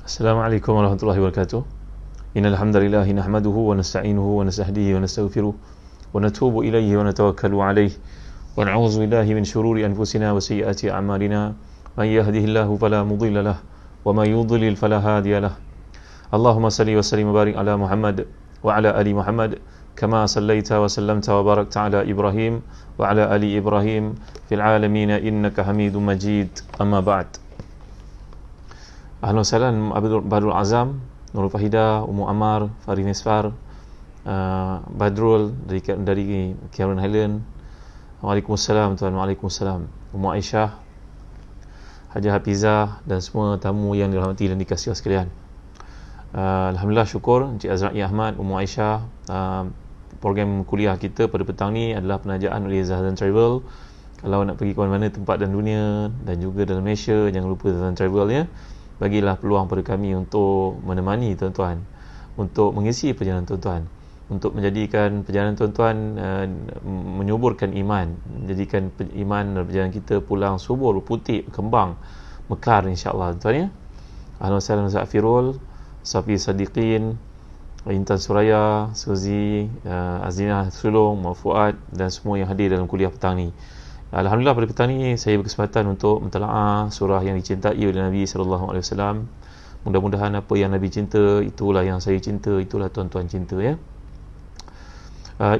Assalamualaikum warahmatullahi wabarakatuh. Innal hamdalillah nahmaduhu wa nasta'inuhu wa nastahdihi wa nastaghfiruh wa natubu ilayhi wa natawakkalu alayhi wa na'udzu billahi min shururi anfusina wa sayyiati a'malina. Man yahdihillahu fala mudilla lahu wa may yudlil fala hadiya lahu. Allahumma salli wa sallim wa barik ala Muhammad wa ala ali Muhammad kama sallaita wa sallamta wa barakta ala Ibrahim wa ala ali Ibrahim fil alamin innaka Hamidum Majid. Amma ba'd. Ahlan salam Badrul Azam, Nurul Fahidah, Ummu Ammar, Farid Nisfar, Badrul dari Cameron Highland. Waalaikumsalam tuan, waalaikumsalam. Ummu Aisyah, Haji Hafizah dan semua tamu yang dirahmati dan dikasihi sekalian. Alhamdulillah, syukur Encik Azrai Ahmad, Ummu Aisyah. Program kuliah kita pada petang ni adalah penajaan oleh Zahdan Travel. Kalau nak pergi ke mana-mana tempat dalam dunia dan juga dalam Malaysia, jangan lupa Zahdan Travel ya. Bagilah peluang pada kami untuk menemani tuan-tuan, untuk mengisi perjalanan tuan-tuan, untuk menjadikan perjalanan tuan-tuan menyuburkan iman, menjadikan iman dan perjalanan kita pulang subur, putih, berkembang, mekar insya-Allah tuan ya. Ahlan salam Zafirul, Safi Sadiqin, Intan Suraya, Suzi, Azina Sulong, Fuad dan semua yang hadir dalam kuliah petang ni. Alhamdulillah, pada petang ni saya berkesempatan untuk mentelaah surah yang dicintai oleh Nabi sallallahu alaihi wasallam. Mudah-mudahan apa yang Nabi cinta itulah yang saya cinta, itulah tuan-tuan cinta ya.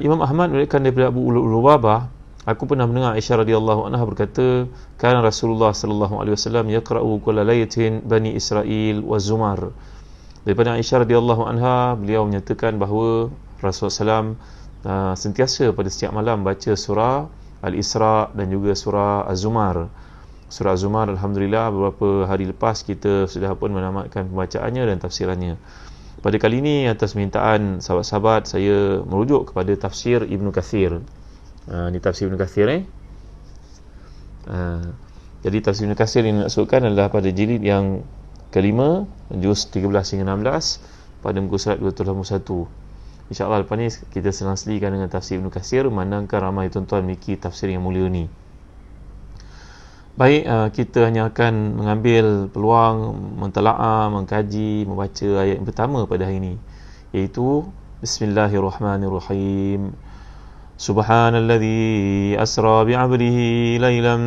Imam Ahmad meriwayatkan daripada Abu Lubabah, aku pernah mendengar Aisyah radhiyallahu anha berkata, kana Rasulullah sallallahu alaihi wasallam yaqra'u kulla laylatin Bani Israil wa Zumar. Daripada Aisyah radhiyallahu anha, beliau menyatakan bahawa Rasulullah SAW sentiasa pada setiap malam baca surah Al-Isra dan juga surah Az-Zumar. Surah Az-Zumar, alhamdulillah, beberapa hari lepas kita sudah pun menamatkan pembacaannya dan tafsirannya. Pada kali ini, atas permintaan sahabat-sahabat, saya merujuk kepada tafsir Ibn Kathir. Ini tafsir Ibn Kathir jadi tafsir Ibn Kathir yang dimaksudkan adalah pada jilid yang kelima, juz 13 hingga 16, pada muka surat 281. InsyaAllah lepas ni kita selang-selikan dengan tafsir Ibn Kathir, memandangkan ramai tuan-tuan memiliki tafsir yang mulia ni. Baik, kita hanya akan mengambil peluang mentelaah, mengkaji, membaca ayat yang pertama pada hari ini, iaitu Bismillahirrahmanirrahim. Subhanalladzi asra bi'abdihi laylan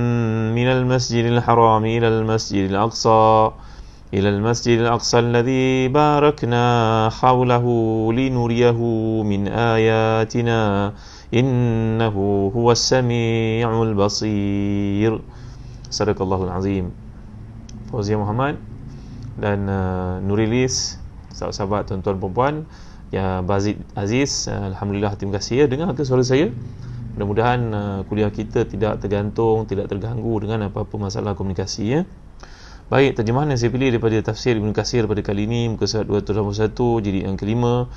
minal masjidil harami ilal masjidil aqsa إلى المسجد الأقصى الذي باركنا حوله لنريه من آياتنا إنه هو السميع البصير. صدق الله العظيم. Fauzia Muhammad dan Nurilis, sahabat-sahabat, tuan-tuan perempuan, ya, Bazid Aziz, alhamdulillah, terima kasih ya dengar ke suara saya. Mudah-mudahan kuliah kita tidak tergantung, tidak terganggu dengan apa-apa masalah komunikasi ya. Baik, terjemahan yang saya pilih daripada tafsir Ibn Kathir pada kali ini, muka surat 281, jilid yang kelima.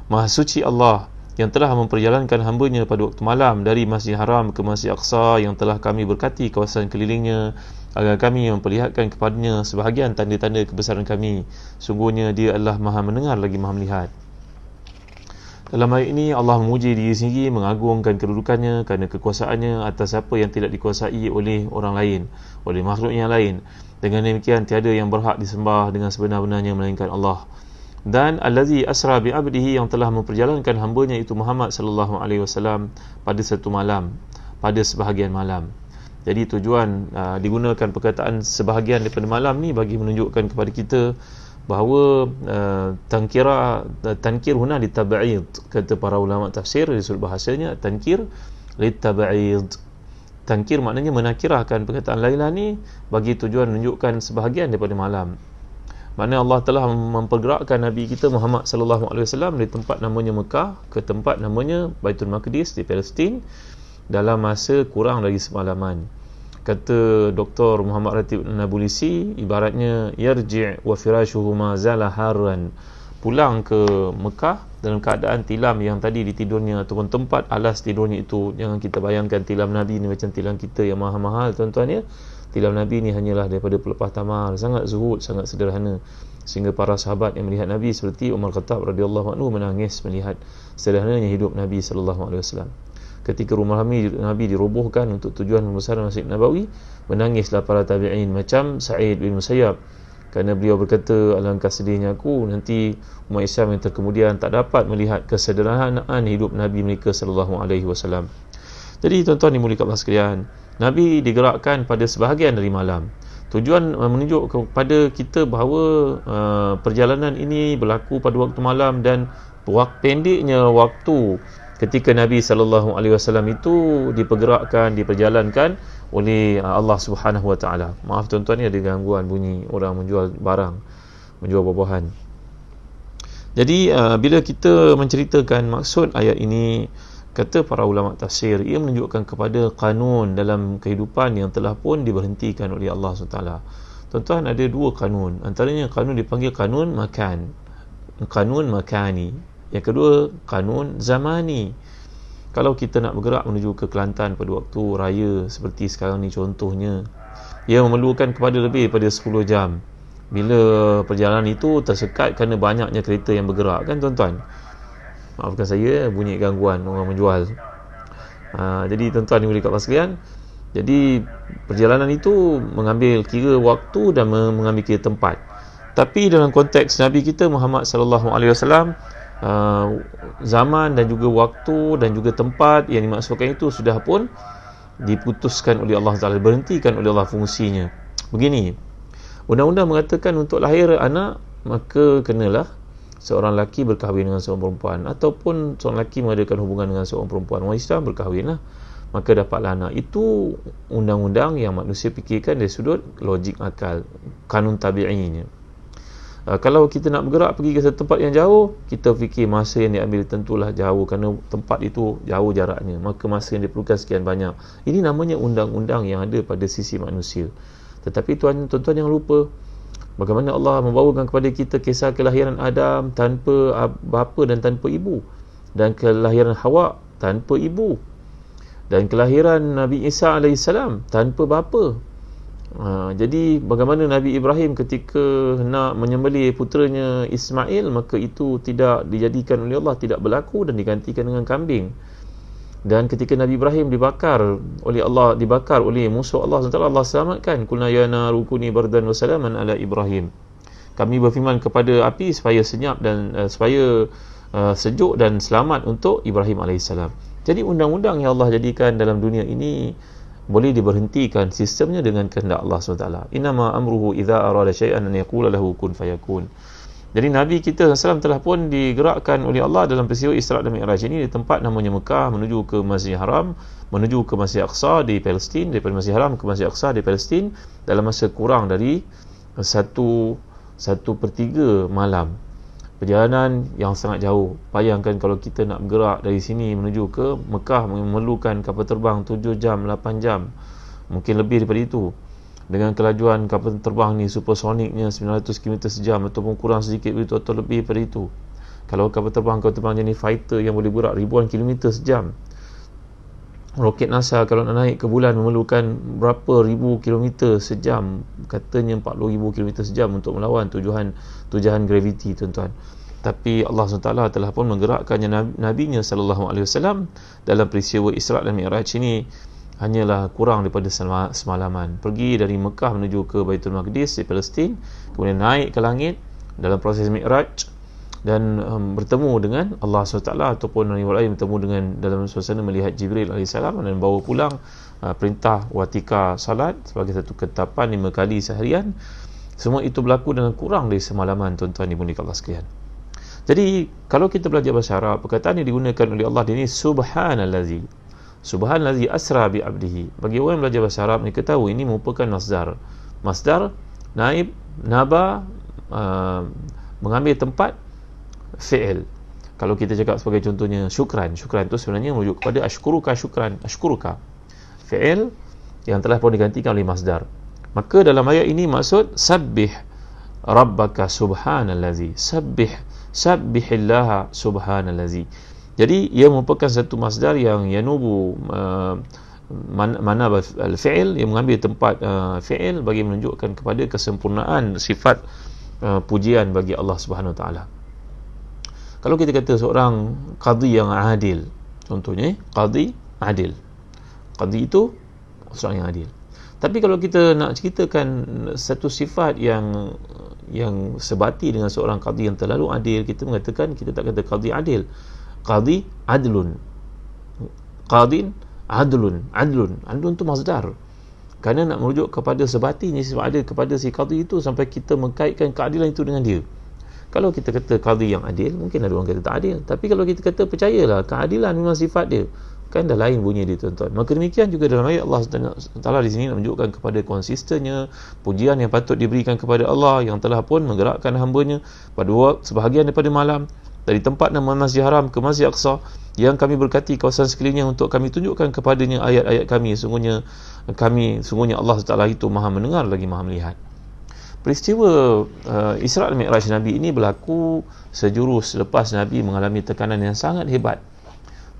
Maha suci Allah yang telah memperjalankan hamba-Nya pada waktu malam dari Masjid Haram ke Masjid Aqsa, yang telah kami berkati kawasan kelilingnya agar kami memperlihatkan kepadanya sebahagian tanda-tanda kebesaran kami. Sungguhnya Dia adalah Maha mendengar lagi Maha melihat. Dalam ayat ini Allah memuji diri sendiri, mengagungkan kedudukannya kerana kekuasaannya atas apa yang tidak dikuasai oleh orang lain, oleh makhluk yang lain. Dengan demikian tiada yang berhak disembah dengan sebenar-benarnya melainkan Allah. Dan allazi asra bi 'abdihi, yang telah memperjalankan hamba-Nya itu Muhammad sallallahu alaihi wasallam pada satu malam, pada sebahagian malam. Jadi tujuan digunakan perkataan sebahagian daripada malam ni bagi menunjukkan kepada kita bahawa tankir huna litab'id, kata para ulama tafsir dari sudut bahasanya, tankir litab'id. Tankir maknanya menakirahkan perkataan Laila ni bagi tujuan menunjukkan sebahagian daripada malam. Maknanya Allah telah mempergerakkan Nabi kita Muhammad sallallahu alaihi wasallam dari tempat namanya Mekah ke tempat namanya Baitul Maqdis di Palestin dalam masa kurang dari semalaman. Kata Dr. Muhammad Ratib Nabulisi, ibaratnya yarji' wa firashuhu ma zala harran, pulang ke Mekah dalam keadaan tilam yang tadi ditidurnya ataupun tempat alas tidurnya itu. Jangan kita bayangkan tilam Nabi ni macam tilam kita yang mahal-mahal tuan-tuan ya. Tilam Nabi ni hanyalah daripada pelepah tamar, sangat zuhud, sangat sederhana, sehingga para sahabat yang melihat Nabi seperti Umar Khattab radhiyallahu anhu menangis melihat sederhananya hidup Nabi sallallahu alaihi wasallam. Ketika rumah Nabi dirobohkan untuk tujuan pembesaran Masjid Nabawi, menangislah para tabi'in macam Sa'id bin Musayyab kerana beliau berkata, alangkah sedihnya aku nanti umat Islam yang terkemudian tak dapat melihat kesederhanaan hidup Nabi mereka sallallahu alaihi wasallam. Jadi tuan-tuan dimuliakan Allah sekalian, Nabi digerakkan pada sebahagian dari malam. Tujuan menunjuk kepada kita bahawa perjalanan ini berlaku pada waktu malam, dan pendeknya waktu ketika Nabi sallallahu alaihi wasallam itu diperjalankan oleh Allah Subhanahu wa taala. Maaf tuan-tuan, ni ada gangguan bunyi orang menjual barang, menjual buah-buahan. Jadi bila kita menceritakan maksud ayat ini, kata para ulama tafsir, ia menunjukkan kepada kanun dalam kehidupan yang telah pun diberhentikan oleh Allah SWT. Tuan-tuan, ada dua kanun. Antaranya kanun dipanggil kanun makan, kanun makani. Yang kedua, kanun zamani. Kalau kita nak bergerak menuju ke Kelantan pada waktu raya seperti sekarang ni contohnya, ia memerlukan kepada lebih daripada 10 jam. Bila perjalanan itu tersekat kerana banyaknya kereta yang bergerak, kan tuan-tuan? Maafkan saya, bunyi gangguan orang menjual. Jadi tuan-tuan dimuliakan Allah sekalian, jadi perjalanan itu mengambil kira waktu dan mengambil kira tempat. Tapi dalam konteks Nabi kita Muhammad sallallahu alaihi wasallam, zaman dan juga waktu dan juga tempat yang dimaksudkan itu sudah pun diputuskan oleh Allah Taala, berhentikan oleh Allah fungsinya. Begini, undang-undang mengatakan untuk lahir anak maka kenalah seorang lelaki berkahwin dengan seorang perempuan, ataupun seorang lelaki mengadakan hubungan dengan seorang perempuan, orang Islam berkahwinlah, maka dapatlah anak. Itu undang-undang yang manusia fikirkan dari sudut logik akal, kanun tabi'inya. Kalau kita nak bergerak pergi ke satu tempat yang jauh, kita fikir masa yang diambil tentulah jauh, kerana tempat itu jauh jaraknya, maka masa yang diperlukan sekian banyak. Ini namanya undang-undang yang ada pada sisi manusia. Tetapi tuan-tuan jangan lupa bagaimana Allah membawakan kepada kita kisah kelahiran Adam tanpa bapa dan tanpa ibu, dan kelahiran Hawa tanpa ibu, dan kelahiran Nabi Isa AS tanpa bapa. Jadi bagaimana Nabi Ibrahim ketika nak menyembelih puteranya Ismail, maka itu tidak dijadikan oleh Allah, tidak berlaku dan digantikan dengan kambing. Dan ketika Nabi Ibrahim dibakar oleh musuh Allah SWT, Allah selamatkan. Qulna ya naru kuni bardan wa salaman ala Ibrahim. Kami berfirman kepada api supaya senyap dan supaya sejuk dan selamat untuk Ibrahim AS. Jadi undang-undang yang Allah jadikan dalam dunia ini boleh diberhentikan sistemnya dengan kehendak Allah SWT. Innama amruhu idza arada syai'an an yaqula lahu kun fayakun. Jadi Nabi kita SAW telah pun digerakkan oleh Allah dalam peristiwa Isra' dan Mi'raj ini di tempat namanya Mekah, menuju ke Masjid Haram, menuju ke Masjid Aqsa di Palestin, daripada Masjid Haram ke Masjid Aqsa di Palestin dalam masa kurang dari 1/3 malam. Perjalanan yang sangat jauh. Bayangkan kalau kita nak bergerak dari sini menuju ke Mekah, memerlukan kapal terbang 7 jam, 8 jam, mungkin lebih daripada itu. Dengan kelajuan kapal terbang ni supersoniknya 900 km sejam, ataupun kurang sedikit begitu, atau lebih daripada itu. Kalau kapal terbang jenis fighter yang boleh bergerak ribuan kilometer sejam. Roket NASA kalau nak naik ke bulan memerlukan berapa ribu kilometer sejam, katanya 40,000 kilometer sejam untuk melawan tujuan graviti, tuan-tuan. Tapi Allah SWT telah pun menggerakkannya Nabi-Nya SAW dalam peristiwa Isra' dan Mi'raj ini hanyalah kurang daripada semalaman. Pergi dari Mekah menuju ke Baitul Maqdis di Palestin, kemudian naik ke langit dalam proses Mi'raj, dan bertemu dengan Allah SWT, ataupun orang lain bertemu dengan dalam suasana melihat Jibril AS, dan bawa pulang perintah watika salat sebagai satu ketetapan 5 kali seharian. Semua itu berlaku dengan kurang dari semalaman, tuan-tuan dimuliakan Allah sekalian. Jadi kalau kita belajar bahasa Arab, perkataan yang digunakan oleh Allah ini subhanallazi asra bi abdihi. Bagi orang yang belajar bahasa Arab, mereka tahu ini merupakan masdar naib naba, mengambil tempat fi'il. Kalau kita cakap sebagai contohnya syukran itu sebenarnya merujuk kepada ashkuruka, fi'il yang telah pun digantikan oleh masdar. Maka dalam ayat ini maksud sabbih rabbaka subhanallazi, sabbihillaha subhanallazi. Jadi ia merupakan satu masdar yang yanubu mana al-fi'il, yang mengambil tempat fi'il bagi menunjukkan kepada kesempurnaan sifat pujian bagi Allah Subhanahu Wa Taala. Kalau kita kata seorang qadhi yang adil, contohnya qadhi adil, qadhi itu seorang yang adil. Tapi kalau kita nak ceritakan satu sifat yang yang sebati dengan seorang qadi yang terlalu adil, kita mengatakan, kita tak kata qadi adil, qadi adlun, qadin adlun tu masdar, kerana nak merujuk kepada sebatinya sifat adil kepada si qadi itu, sampai kita mengkaitkan keadilan itu dengan dia. Kalau kita kata qadi yang adil, mungkin ada orang kata tak adil, tapi kalau kita kata percayalah keadilan memang sifat dia, kan dah lain bunyi dia, tuan-tuan. Maka demikian juga dalam ayat Allah Taala di sini nak menunjukkan kepada konsistennya pujian yang patut diberikan kepada Allah yang telah pun menggerakkan hamba-Nya pada sebahagian daripada malam dari tempat nama Masjid Haram ke Masjid Aqsa, yang kami berkati kawasan sekelilingnya untuk kami tunjukkan kepadanya ayat-ayat kami. Sungguhnya Allah Taala itu Maha mendengar lagi Maha melihat. Peristiwa Isra' dan Mi'raj Nabi ini berlaku sejurus selepas Nabi mengalami tekanan yang sangat hebat.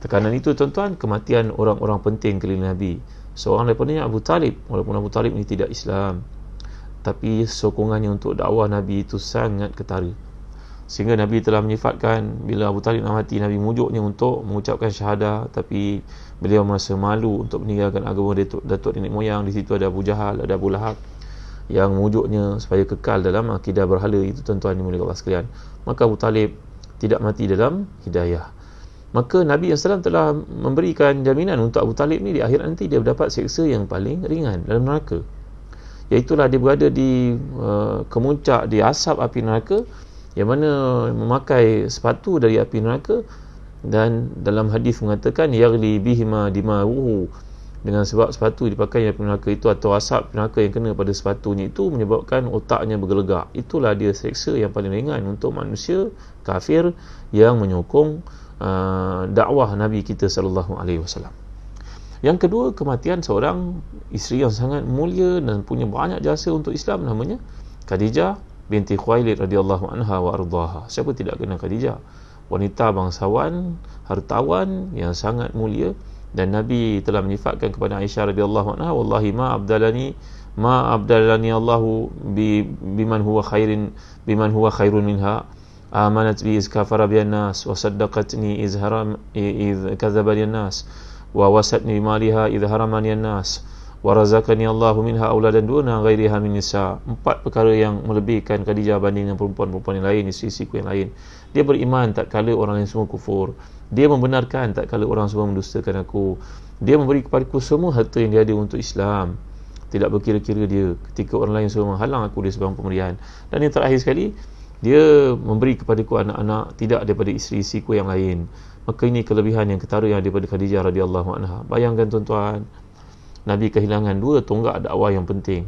Tekanan itu, tuan-tuan, kematian orang-orang penting keliling Nabi. Seorang daripadanya Abu Talib, walaupun Abu Talib ini tidak Islam, tapi sokongannya untuk dakwah Nabi itu sangat ketara, sehingga Nabi telah menyifatkan bila Abu Talib nak mati, Nabi mujuknya untuk mengucapkan syahadah, tapi beliau merasa malu untuk meninggalkan agama datuk nenek moyang. Di situ ada Abu Jahal, ada Abu Lahab yang mujuknya supaya kekal dalam akidah berhala itu, tuan-tuan dimuliakan Allah sekalian. Maka Abu Talib tidak mati dalam hidayah. Maka Nabi SAW telah memberikan jaminan untuk Abu Talib ni di akhirat nanti dia mendapat seksa yang paling ringan dalam neraka, iaitulah dia berada di kemuncak di asap api neraka, yang mana memakai sepatu dari api neraka, dan dalam hadis mengatakan yaghli bihima dima'uhu, dengan sebab sepatu dipakai api neraka itu atau asap neraka yang kena pada sepatunya itu menyebabkan otaknya bergelegak. Itulah dia seksa yang paling ringan untuk manusia kafir yang menyokong dakwah Nabi kita sallallahu alaihi wasallam. Yang kedua, kematian seorang isteri yang sangat mulia dan punya banyak jasa untuk Islam, namanya Khadijah binti Khuwailid radhiyallahu anha wa ardhaha. Siapa tidak kenal Khadijah? Wanita bangsawan, hartawan yang sangat mulia, dan Nabi telah menyifatkan kepada Aisyah radhiyallahu anha, wallahi ma abdalani Allahu biman huwa khairun minha, amanat bi iz kafara bihan nas wa saddaqatni iz kadzdzaba bihan nas wa wasatni maliha iz haramani nas wa razaqani Allahu minha auladan duna ghairiha min nisa. 4 perkara yang melebihkan Khadijah banding dengan perempuan-perempuan yang lain, isteri-isteri yang lain. Dia beriman tak kala orang yang semua kufur, dia membenarkan tak kala orang semua mendustakan aku, dia memberi kepadaku semua harta yang dia ada untuk Islam, tidak berkira-kira dia ketika orang lain semua menghalang aku di sebelum pemberian. Dan yang terakhir sekali, dia memberi kepadaku anak-anak tidak daripada isteri-isteriku yang lain. Maka ini kelebihan yang ketara yang daripada Khadijah radhiyallahu anha. Bayangkan, tuan-tuan, Nabi kehilangan 2 tonggak dakwah yang penting,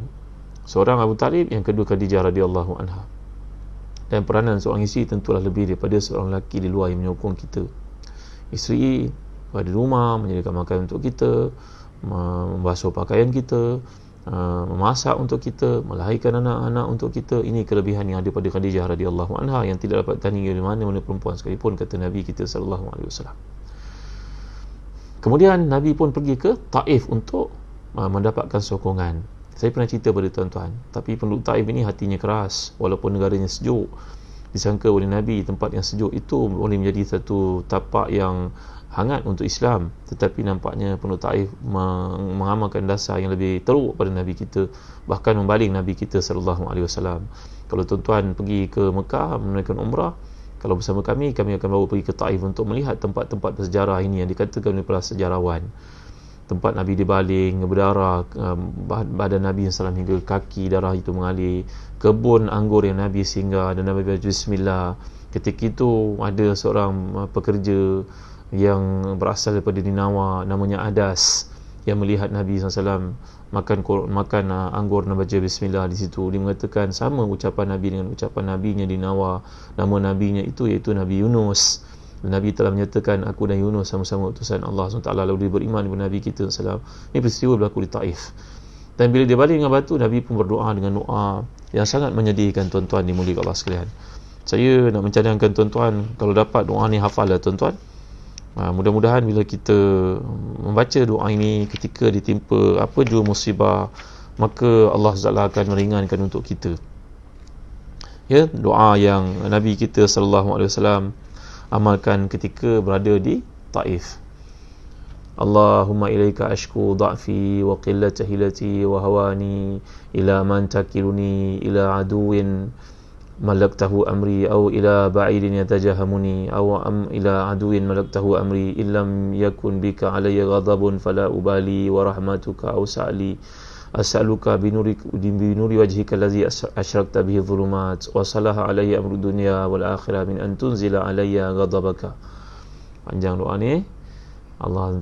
seorang Abu Talib, yang kedua Khadijah radhiyallahu anha. Dan peranan seorang isteri tentulah lebih daripada seorang lelaki di luar yang menyokong kita. Isteri pada rumah menyediakan makanan untuk kita, membasuh pakaian kita, memasak untuk kita, melahirkan anak-anak untuk kita. Ini kelebihan yang ada pada Khadijah radhiyallahu anha yang tidak dapat tandingi oleh mana-mana perempuan sekalipun, kata Nabi kita sallallahu alaihi wasallam. Kemudian Nabi pun pergi ke Taif untuk mendapatkan sokongan. Saya pernah cerita pada tuan-tuan, tapi penduduk Taif ini hatinya keras, walaupun negaranya sejuk. Disangka oleh Nabi tempat yang sejuk itu boleh menjadi satu tapak yang hangat untuk Islam, tetapi nampaknya penduduk Taif mengamalkan dasar yang lebih teruk pada Nabi kita, bahkan membaling Nabi kita sallallahu alaihi wasallam. Kalau tuan-tuan pergi ke Mekah menunaikan umrah, kalau bersama kami akan bawa pergi ke Taif untuk melihat tempat-tempat bersejarah ini yang dikatakan oleh para sejarawan. Tempat Nabi dibaling, berdarah, badan Nabi SAW hingga kaki darah itu mengalir, kebun anggur yang Nabi singgah dan Nabi baca bismillah. Ketika itu ada seorang pekerja yang berasal daripada Ninawa, namanya Adas, yang melihat Nabi SAW makan anggur dan baca bismillah di situ. Dia mengatakan sama ucapan Nabi dengan ucapan Nabinya di Ninawa. Nama Nabinya itu iaitu Nabi Yunus. Nabi telah menyatakan, aku dan Yunus sama-sama utusan Allah SWT. Lalu dia beriman kepada Nabi kita SAW. Ini peristiwa berlaku di Taif. Dan bila dia baling dengan batu, Nabi pun berdoa dengan doa yang sangat menyedihkan, tuan-tuan dimuliakan Allah sekalian. Saya nak mencadangkan tuan-tuan, kalau dapat doa ni hafal lah, tuan-tuan. Mudah-mudahan bila kita membaca doa ini ketika ditimpa apa jua musibah, maka Allah SWT akan meringankan untuk kita. Ya, doa yang Nabi kita SAW amalkan ketika berada di Taif. Allahumma ilaika ashku dha'fi wa qillata hilati wa hawani ila man takiluni ila aduwin malaktahu amri aw ila ba'idin yatajahamuni aw ila aduwin malaktahu amri illam yakun bika alayya ghadabun fala ubali wa rahmatuka awsa'li as'aluka binuri wajhika allazi asyrakta bihi dhulumat wa salaha alayya amru dunya wal akhirah min an tunzila alayya ghadabaka. Panjang doa ni. Allah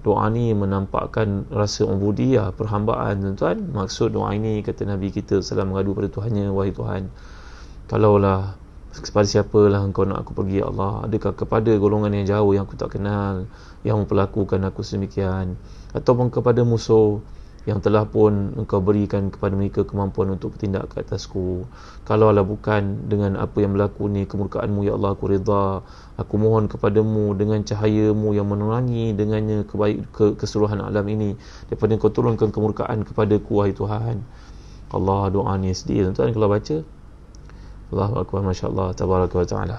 doa ni menampakkan rasa ubudiyah, perhambaan tuan-tuan. Maksud doa ini, kata Nabi kita salam, mengadu pada Tuhannya, wahai Tuhan, kalaulah kepada siapalah engkau nak aku pergi ya Allah, adakah kepada golongan yang jauh yang aku tak kenal yang memperlakukan aku sedemikian, ataupun kepada musuh yang telah pun engkau berikan kepada mereka kemampuan untuk bertindak ke atasku. Kalaulah bukan dengan apa yang berlaku ni kemurkaanmu ya Allah, aku redha. Aku mohon kepadamu dengan cahayamu yang menerangi dengannya keseluruhan alam ini, daripada engkau turunkan kemurkaan kepadaku wahai Tuhan. Allah, doa ni sedih tuan-tuan kalau baca. Allahu akbar, masya-Allah, tabaraka wa taala.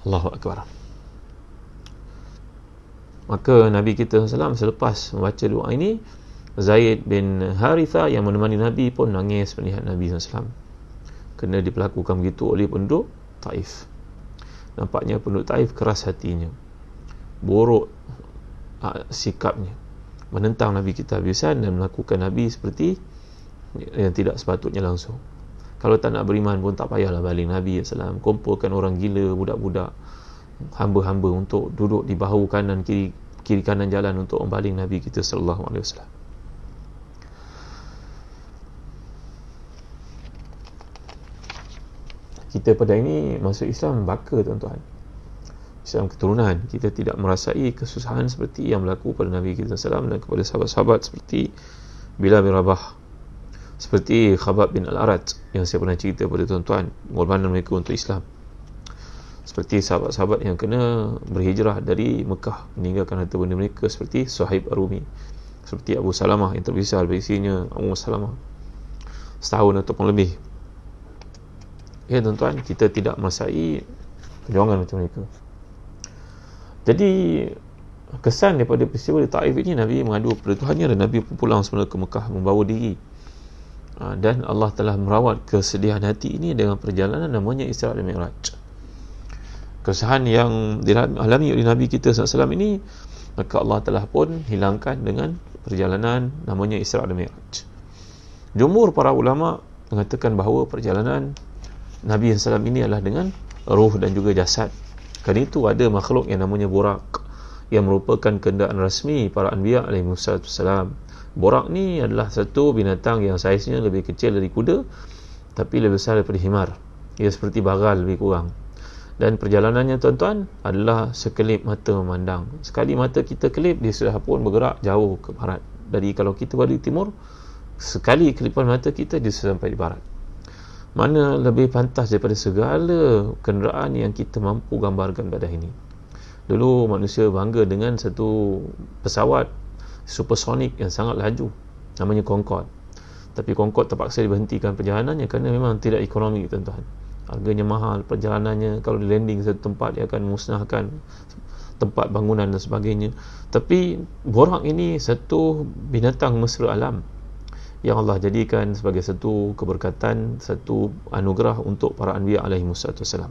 Allahu akbar. Maka Nabi kita SAW selepas membaca doa ini, Zaid bin Harithah yang menemani Nabi pun nangis melihat Nabi SAW kena diperlakukan begitu oleh penduduk Taif. Nampaknya penduduk Taif keras hatinya, buruk sikapnya, menentang Nabi kita habisan dan melakukan Nabi seperti yang tidak sepatutnya langsung. Kalau tak nak beriman pun tak payahlah baling Nabi SAW, kumpulkan orang gila, budak-budak, hamba-hamba untuk duduk di bahu kanan kiri kanan jalan untuk membaling Nabi kita sallallahu alaihi wasallam. Kita pada ini masuk Islam baka tuan-tuan, Islam keturunan. Kita tidak merasai kesusahan seperti yang berlaku pada Nabi kita sallallahu dan kepada sahabat-sahabat seperti Bilal bin Rabah, seperti Khabbab bin Al-Arat yang saya pernah cerita pada tuan-tuan, pengorbanan mereka untuk Islam. Seperti sahabat-sahabat yang kena berhijrah dari Mekah, meninggalkan harta benda mereka, seperti Suhaib Ar-Rumi, seperti Abu Salamah yang terpisah dari isinya Ummu Salamah setahun ataupun lebih. Ya tuan-tuan, kita tidak merasai perjuangan macam mereka. Jadi kesan daripada peristiwa di Taif ini, Nabi mengadu kepada Tuhannya dan Nabi pulang semula ke Mekah membawa diri. Dan Allah telah merawat kesedihan hati ini dengan perjalanan namanya Isra' dan Mi'raj. Kesusahan yang dialami oleh Nabi kita SAW ini, maka Allah telah pun hilangkan dengan perjalanan namanya Isra' dan Mi'raj. Jumhur para ulama mengatakan bahawa perjalanan Nabi SAW ini adalah dengan ruh dan juga jasad. Kerana itu ada makhluk yang namanya Burak, yang merupakan kenderaan rasmi para Anbiya alaihissalam. Burak ni adalah satu binatang yang saiznya lebih kecil dari kuda, tapi lebih besar daripada himar. Ia seperti bagal lebih kurang. Dan perjalanannya tuan-tuan adalah sekelip mata memandang. Sekali mata kita kelip, dia sudah pun bergerak jauh ke barat. Jadi kalau kita berada di timur, sekali kelipan mata kita, dia sudah sampai di barat. Mana lebih pantas daripada segala kenderaan yang kita mampu gambarkan pada hari ini. Dulu manusia bangga dengan satu pesawat supersonik yang sangat laju, namanya Concorde. Tapi Concorde terpaksa diberhentikan perjalanannya kerana memang tidak ekonomi tuan-tuan. Harganya mahal, perjalanannya kalau di landing satu tempat dia akan musnahkan tempat bangunan dan sebagainya. Tapi Burak ini satu binatang mesra alam yang Allah jadikan sebagai satu keberkatan, satu anugerah untuk para Anbiya alaihissalam.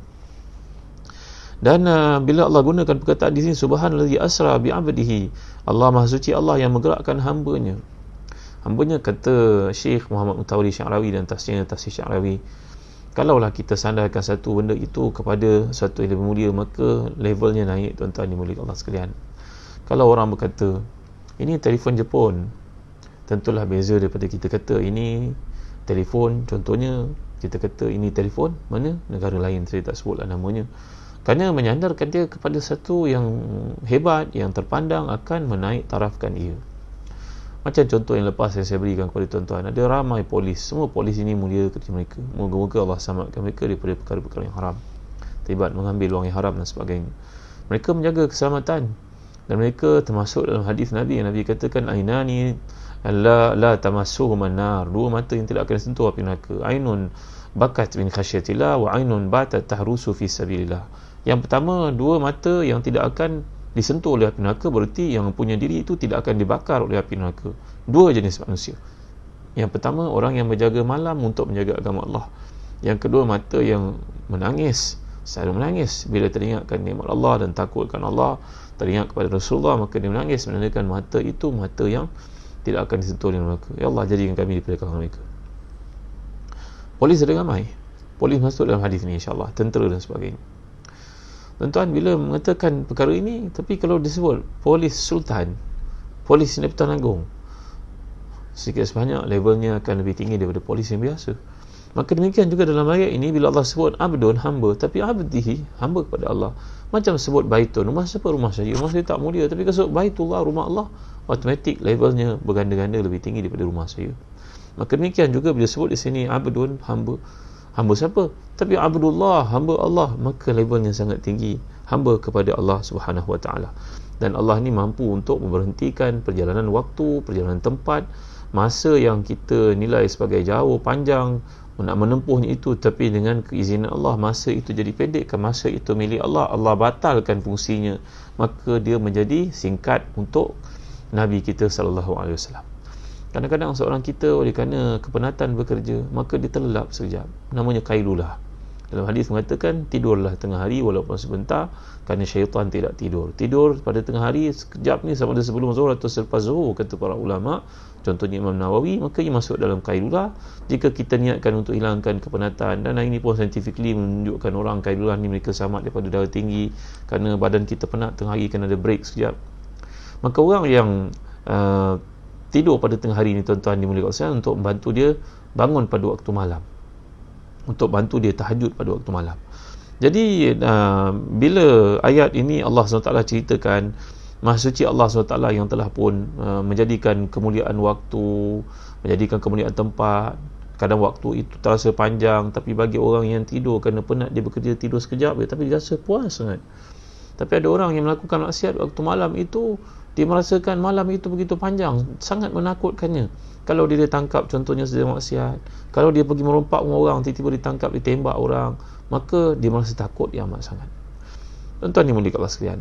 Dan bila Allah gunakan perkataan di sini, subhanallazi asra bi 'abdihi, Allah Maha Suci, Allah yang menggerakkan hamba-Nya. Hamba-Nya, kata Syekh Muhammad Mutawalli Sya'rawi dan tafsirnya Tafsir Sya'rawi, kalaulah kita sandarkan satu benda itu kepada satu yang lebih mulia, maka levelnya naik tuan-tuan dimuliakan Allah sekalian. Kalau orang berkata ini telefon Jepun, tentulah beza daripada kita kata ini telefon, contohnya kita kata ini telefon mana negara lain, saya tak sebutlah namanya, kerana menyandarkan dia kepada satu yang hebat, yang terpandang akan menaik tarafkan ia. Macam contoh yang lepas yang saya berikan kepada tuan-tuan, ada ramai polis, semua polis ini mulia kepada mereka. Moga-moga Allah selamatkan mereka daripada perkara-perkara yang haram, terlibat mengambil wang yang haram dan sebagainya. Mereka menjaga keselamatan, dan mereka termasuk dalam hadis Nabi yang Nabi katakan, ainani la tamassuhum an-nar, dua mata yang tidak akan sentuh api neraka. Ainun bakat min khasyatillah wa ainun batat tahrusu fi sabilillah. Yang pertama, dua mata yang tidak akan disentuh oleh api neraka, berarti yang mempunyai diri itu tidak akan dibakar oleh api neraka. Dua jenis manusia. Yang pertama, orang yang berjaga malam untuk menjaga agama Allah. Yang kedua, mata yang menangis, selalu menangis bila teringatkan nikmat Allah dan takutkan Allah, teringat kepada Rasulullah, maka dia menangis, menandakan mata itu mata yang tidak akan disentuh oleh neraka. Ya Allah, jadikan kami daripada kalangan mereka. Polis ada ramai. Polis masuk dalam hadis ni, insyaAllah, tentera dan sebagainya. Tuan-tuan, bila mengatakan perkara ini, tapi kalau disebut polis sultan, polis Pertuan Agong, sedikit sebanyak levelnya akan lebih tinggi daripada polis yang biasa. Maka demikian juga dalam ayat ini, bila Allah sebut abdun, hamba, tapi abdihi, hamba kepada Allah. Macam sebut baitun, rumah siapa? Rumah saya. Rumah saya tak mulia, tapi kalau sebut baitullah, rumah Allah, automatik levelnya berganda-ganda lebih tinggi daripada rumah saya. Maka demikian juga bila sebut di sini abdun, hamba, hamba siapa? Tapi Abdullah, hamba Allah, maka levelnya sangat tinggi, hamba kepada Allah Subhanahu Wa Taala. Dan Allah ni mampu untuk memberhentikan perjalanan waktu, perjalanan tempat, masa yang kita nilai sebagai jauh, panjang, nak menempuhnya itu, tapi dengan keizinan Allah, masa itu jadi pendek. Masa itu milik Allah, Allah batalkan fungsinya, maka dia menjadi singkat untuk Nabi kita SAW. Kadang-kadang seorang kita oleh kerana kepenatan bekerja, maka dia terlelap sekejap, namanya kailulah. Dalam hadis mengatakan, tidurlah tengah hari walaupun sebentar, kerana syaitan tidak tidur. Tidur pada tengah hari sekejap ni, sama ada sebelum zuhur atau selepas zuhur, kata para ulama, contohnya Imam Nawawi, maka ia masuk dalam kailulah. Jika kita niatkan untuk hilangkan kepenatan, dan ini pun scientifically menunjukkan orang kailulah ni mereka selamat daripada darah tinggi, kerana badan kita penat tengah hari, kena ada break sekejap. Maka orang yang tidur pada tengah hari ni, tuan-tuan dimuliakan Allah, untuk membantu dia bangun pada waktu malam, untuk bantu dia tahajud pada waktu malam. Jadi bila ayat ini Allah SWT ceritakan Maha Suci Allah SWT yang telah pun menjadikan kemuliaan waktu, menjadikan kemuliaan tempat. Kadang waktu itu terasa panjang, tapi bagi orang yang tidur kerana penat, dia bekerja tidur sekejap, tapi dia rasa puas sangat. Tapi ada orang yang melakukan maksiat waktu malam itu, dia merasakan malam itu begitu panjang, sangat menakutkannya. Kalau dia ditangkap, contohnya sedang maksiat, kalau dia pergi merompak rumah orang, tiba-tiba ditangkap, ditembak orang, maka dia merasa takut yang amat sangat. Tuan-tuan dimuliakan Allah sekalian,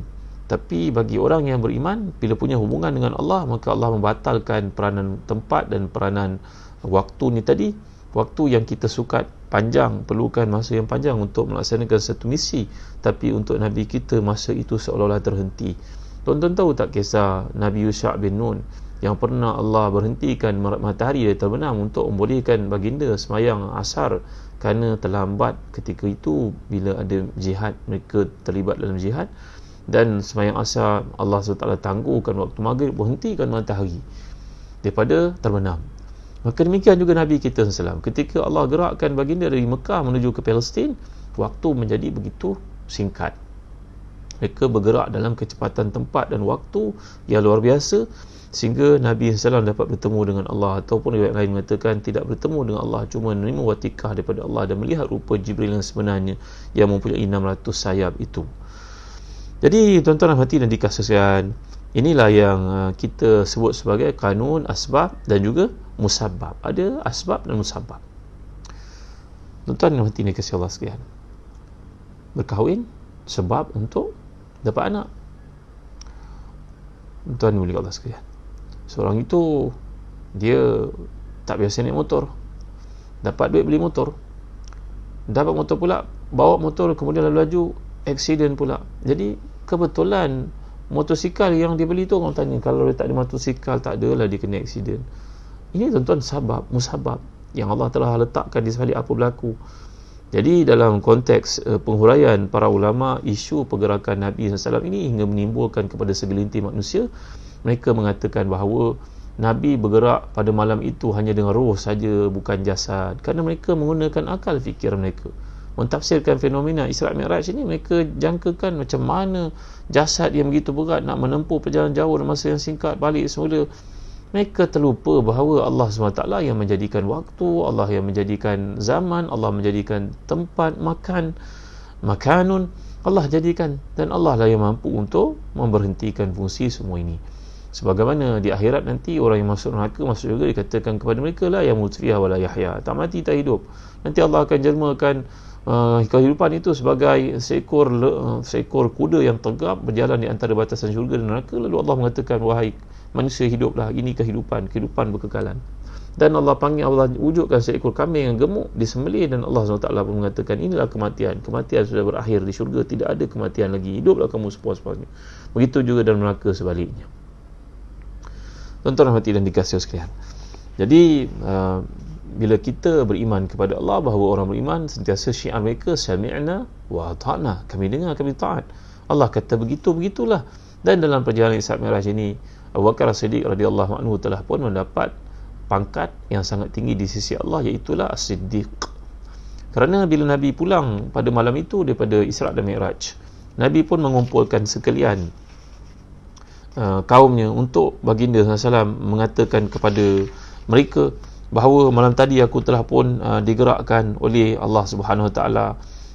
tapi bagi orang yang beriman, bila punya hubungan dengan Allah, maka Allah membatalkan peranan tempat dan peranan waktu ni tadi. Waktu yang kita sukat panjang, perlukan masa yang panjang untuk melaksanakan satu misi, tapi untuk Nabi kita masa itu seolah-olah terhenti. Tuan-tuan tahu tak kisah Nabi Yusha' bin Nun yang pernah Allah berhentikan matahari dari terbenam untuk membolehkan baginda semayang asar kerana terlambat ketika itu bila ada jihad, mereka terlibat dalam jihad, dan semayang asar Allah SWT tangguhkan waktu maghrib, berhentikan matahari daripada terbenam. Maka demikian juga Nabi kita SAW, ketika Allah gerakkan baginda dari Mekah menuju ke Palestin, waktu menjadi begitu singkat. Mereka bergerak dalam kecepatan tempat dan waktu yang luar biasa, sehingga Nabi SAW dapat bertemu dengan Allah, ataupun riwayat lain mengatakan tidak bertemu dengan Allah, cuma menerima watikah daripada Allah dan melihat rupa Jibril yang sebenarnya yang mempunyai 600 sayap itu. Jadi tuan-tuan hati dan dikasihkan, inilah yang kita sebut sebagai kanun asbab dan juga musabab. Ada asbab dan musabab. Tuan-tuan hati dan dikasih Allah sekalian, berkahwin sebab untuk dapat anak. Tuan dimuliakan Allah sekalian, seorang itu dia tak biasa naik motor, dapat duit beli motor, dapat motor pula, bawa motor kemudian lalu laju, aksiden pula. Jadi kebetulan motosikal yang dia beli tu, orang tanya, kalau dia tak ada motosikal, tak adalah dia kena aksiden. Ini tuan-tuan sabab, musabab yang Allah telah letakkan di sebalik apa berlaku. Jadi dalam konteks penghuraian para ulama, isu pergerakan Nabi SAW ini hingga menimbulkan kepada segelintir manusia, mereka mengatakan bahawa Nabi bergerak pada malam itu hanya dengan roh saja, bukan jasad, kerana mereka menggunakan akal fikir mereka mentafsirkan fenomena Isra' Mi'raj ini. Mereka jangkakan macam mana jasad yang begitu berat nak menempuh perjalanan jauh dalam masa yang singkat, balik semula. Mereka terlupa bahawa Allah SWT yang menjadikan waktu, Allah yang menjadikan zaman, Allah menjadikan tempat makan, makanun, Allah jadikan, dan Allah lah yang mampu untuk memberhentikan fungsi semua ini. Sebagaimana di akhirat nanti orang yang masuk neraka, masuk juga, dikatakan kepada mereka, la yamut fiha wa la yahya, tak mati tak hidup. Nanti Allah akan jelmakan kehidupan itu sebagai seekor kuda yang tegap berjalan di antara batasan syurga dan neraka. Lalu Allah mengatakan, wahai manusia, hiduplah, ini kehidupan berkekalan. Dan Allah panggil, Allah wujudkan seekor kambing yang gemuk, disembelih, dan Allah SWT pun mengatakan, inilah kematian. Kematian sudah berakhir di syurga, tidak ada kematian lagi. Hiduplah kamu sepuas-puasnya. Begitu juga dalam neraka sebaliknya. Tuan-tuan rahmati dan dikasihi sekalian. Jadi bila kita beriman kepada Allah, bahawa orang beriman sentiasa syiar mereka sami'na wa ata'na, kami dengar, kami taat. Allah kata begitu, begitulah. Dan dalam perjalanan Isra Mi'raj ini, Abu Bakar As-Siddiq radhiyallahu anhu telah pun mendapat pangkat yang sangat tinggi di sisi Allah, iaitulah As-Siddiq. Kerana bila Nabi pulang pada malam itu daripada Isra dan Mi'raj, Nabi pun mengumpulkan sekalian kaumnya untuk baginda SAW mengatakan kepada mereka bahawa malam tadi aku telah pun digerakkan oleh Allah Subhanahu Wa Taala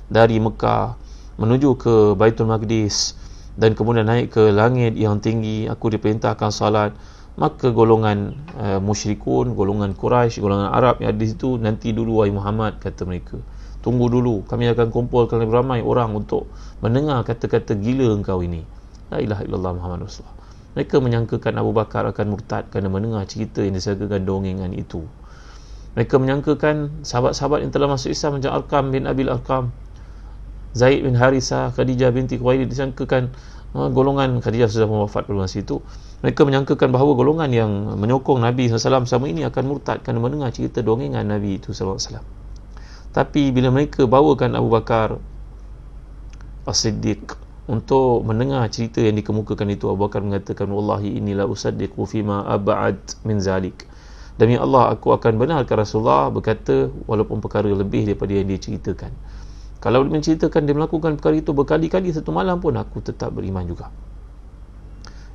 dari Mekah menuju ke Baitul Maqdis dan kemudian naik ke langit yang tinggi. Aku diperintahkan salat. Maka golongan musyrikun, golongan Quraisy, golongan Arab yang ada di situ, nanti dulu wahai Muhammad, kata mereka, tunggu dulu, kami akan kumpulkan lebih ramai orang untuk mendengar kata-kata gila engkau ini, la ilaha illallah Muhammad Rasulullah. Mereka menyangkakan Abu Bakar akan murtad kerana mendengar cerita yang disangkakan dongengan itu. Mereka menyangkakan sahabat-sahabat yang telah masuk Islam macam Arqam bin Abil Arqam, Zaid bin Harisah, Khadijah binti Khuwailid, disangkakan golongan Khadijah sudah wafat pada masa itu. Mereka menyangkakan bahawa golongan yang menyokong Nabi SAW sama ini akan murtad kerana mendengar cerita dongengan Nabi itu SAW. Tapi bila mereka bawakan Abu Bakar As-Siddiq untuk mendengar cerita yang dikemukakan itu, Abu Bakar mengatakan, wallahi inilah usaddiqu fima ab'ad min zalik, demi Allah aku akan benarkan Rasulullah berkata walaupun perkara lebih daripada yang dia ceritakan. Kalau dia menceritakan dia melakukan perkara itu berkali-kali satu malam pun, aku tetap beriman juga.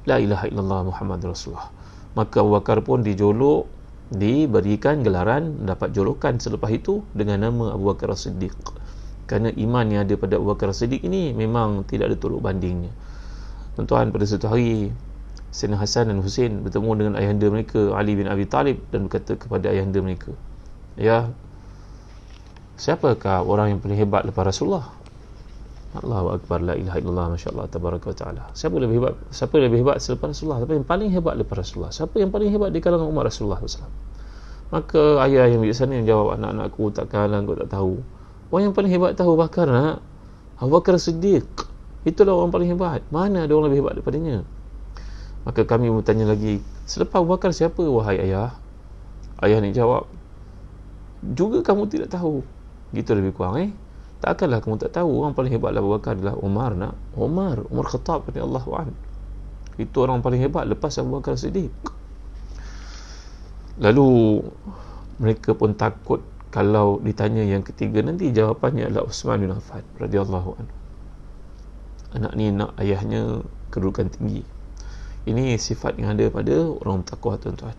La ilaha illallah Muhammad Rasulullah. Maka Abu Bakar pun dijolok, diberikan gelaran, dapat jolokan selepas itu dengan nama Abu Bakar As-Siddiq. Kerana iman yang ada pada Abu Bakar As-Siddiq ini memang tidak ada tolok bandingnya. Tuan-tuan, pada satu hari Sayyidina Hasan dan Husain bertemu dengan ayahanda mereka Ali bin Abi Talib dan berkata kepada ayahanda mereka, ya, siapakah orang yang paling hebat lepas Rasulullah? Allahu Akbar, la ilaha illallah, masya-Allah, tabaraka wa taala. Siapa lebih hebat? Siapa lebih hebat selepas Rasulullah? Siapa yang paling hebat lepas Rasulullah? Siapa yang paling hebat di kalangan umat Rasulullah SAW? Maka ayah yang bijaksana yang jawab, anak-anakku, takkanlah kau tak tahu. Orang yang paling hebat tahu Abu Bakar, nak? Abu Bakar Siddiq. Itulah orang paling hebat. Mana ada orang lebih hebat daripadanya? Maka kami bertanya lagi, selepas Abu Bakar siapa, wahai ayah? Ayah ni jawab, juga kamu tidak tahu. Gitu lebih kurang, takkanlah kamu tak tahu orang paling hebat Abu Bakar adalah Umar, nak? Umar Khattab radhiyallahu anhu. Itu orang paling hebat lepas Abu Bakar Siddiq. Lalu mereka pun takut kalau ditanya yang ketiga nanti jawapannya adalah Uthman bin Affan radhiyallahu anhu. Anak ni nak ayahnya kedudukan tinggi. Ini sifat yang ada pada orang bertakwa, tuan-tuan.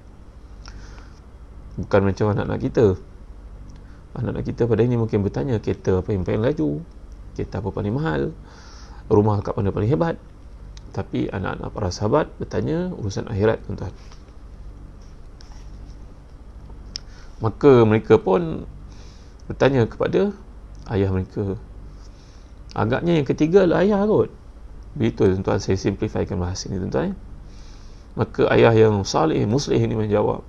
Bukan macam anak-anak kita. Anak-anak kita pada ini mungkin bertanya kereta apa yang paling laju, kereta apa paling mahal, rumah kat mana paling hebat. Tapi anak-anak para sahabat bertanya urusan akhirat, tuan-tuan. Maka mereka pun bertanya kepada ayah mereka. Agaknya yang ketiga adalah ayah kot. Begitu, tuan-tuan, saya simplifykan bahasa ini, tuan-tuan. Maka ayah yang salih, muslih ini menjawab,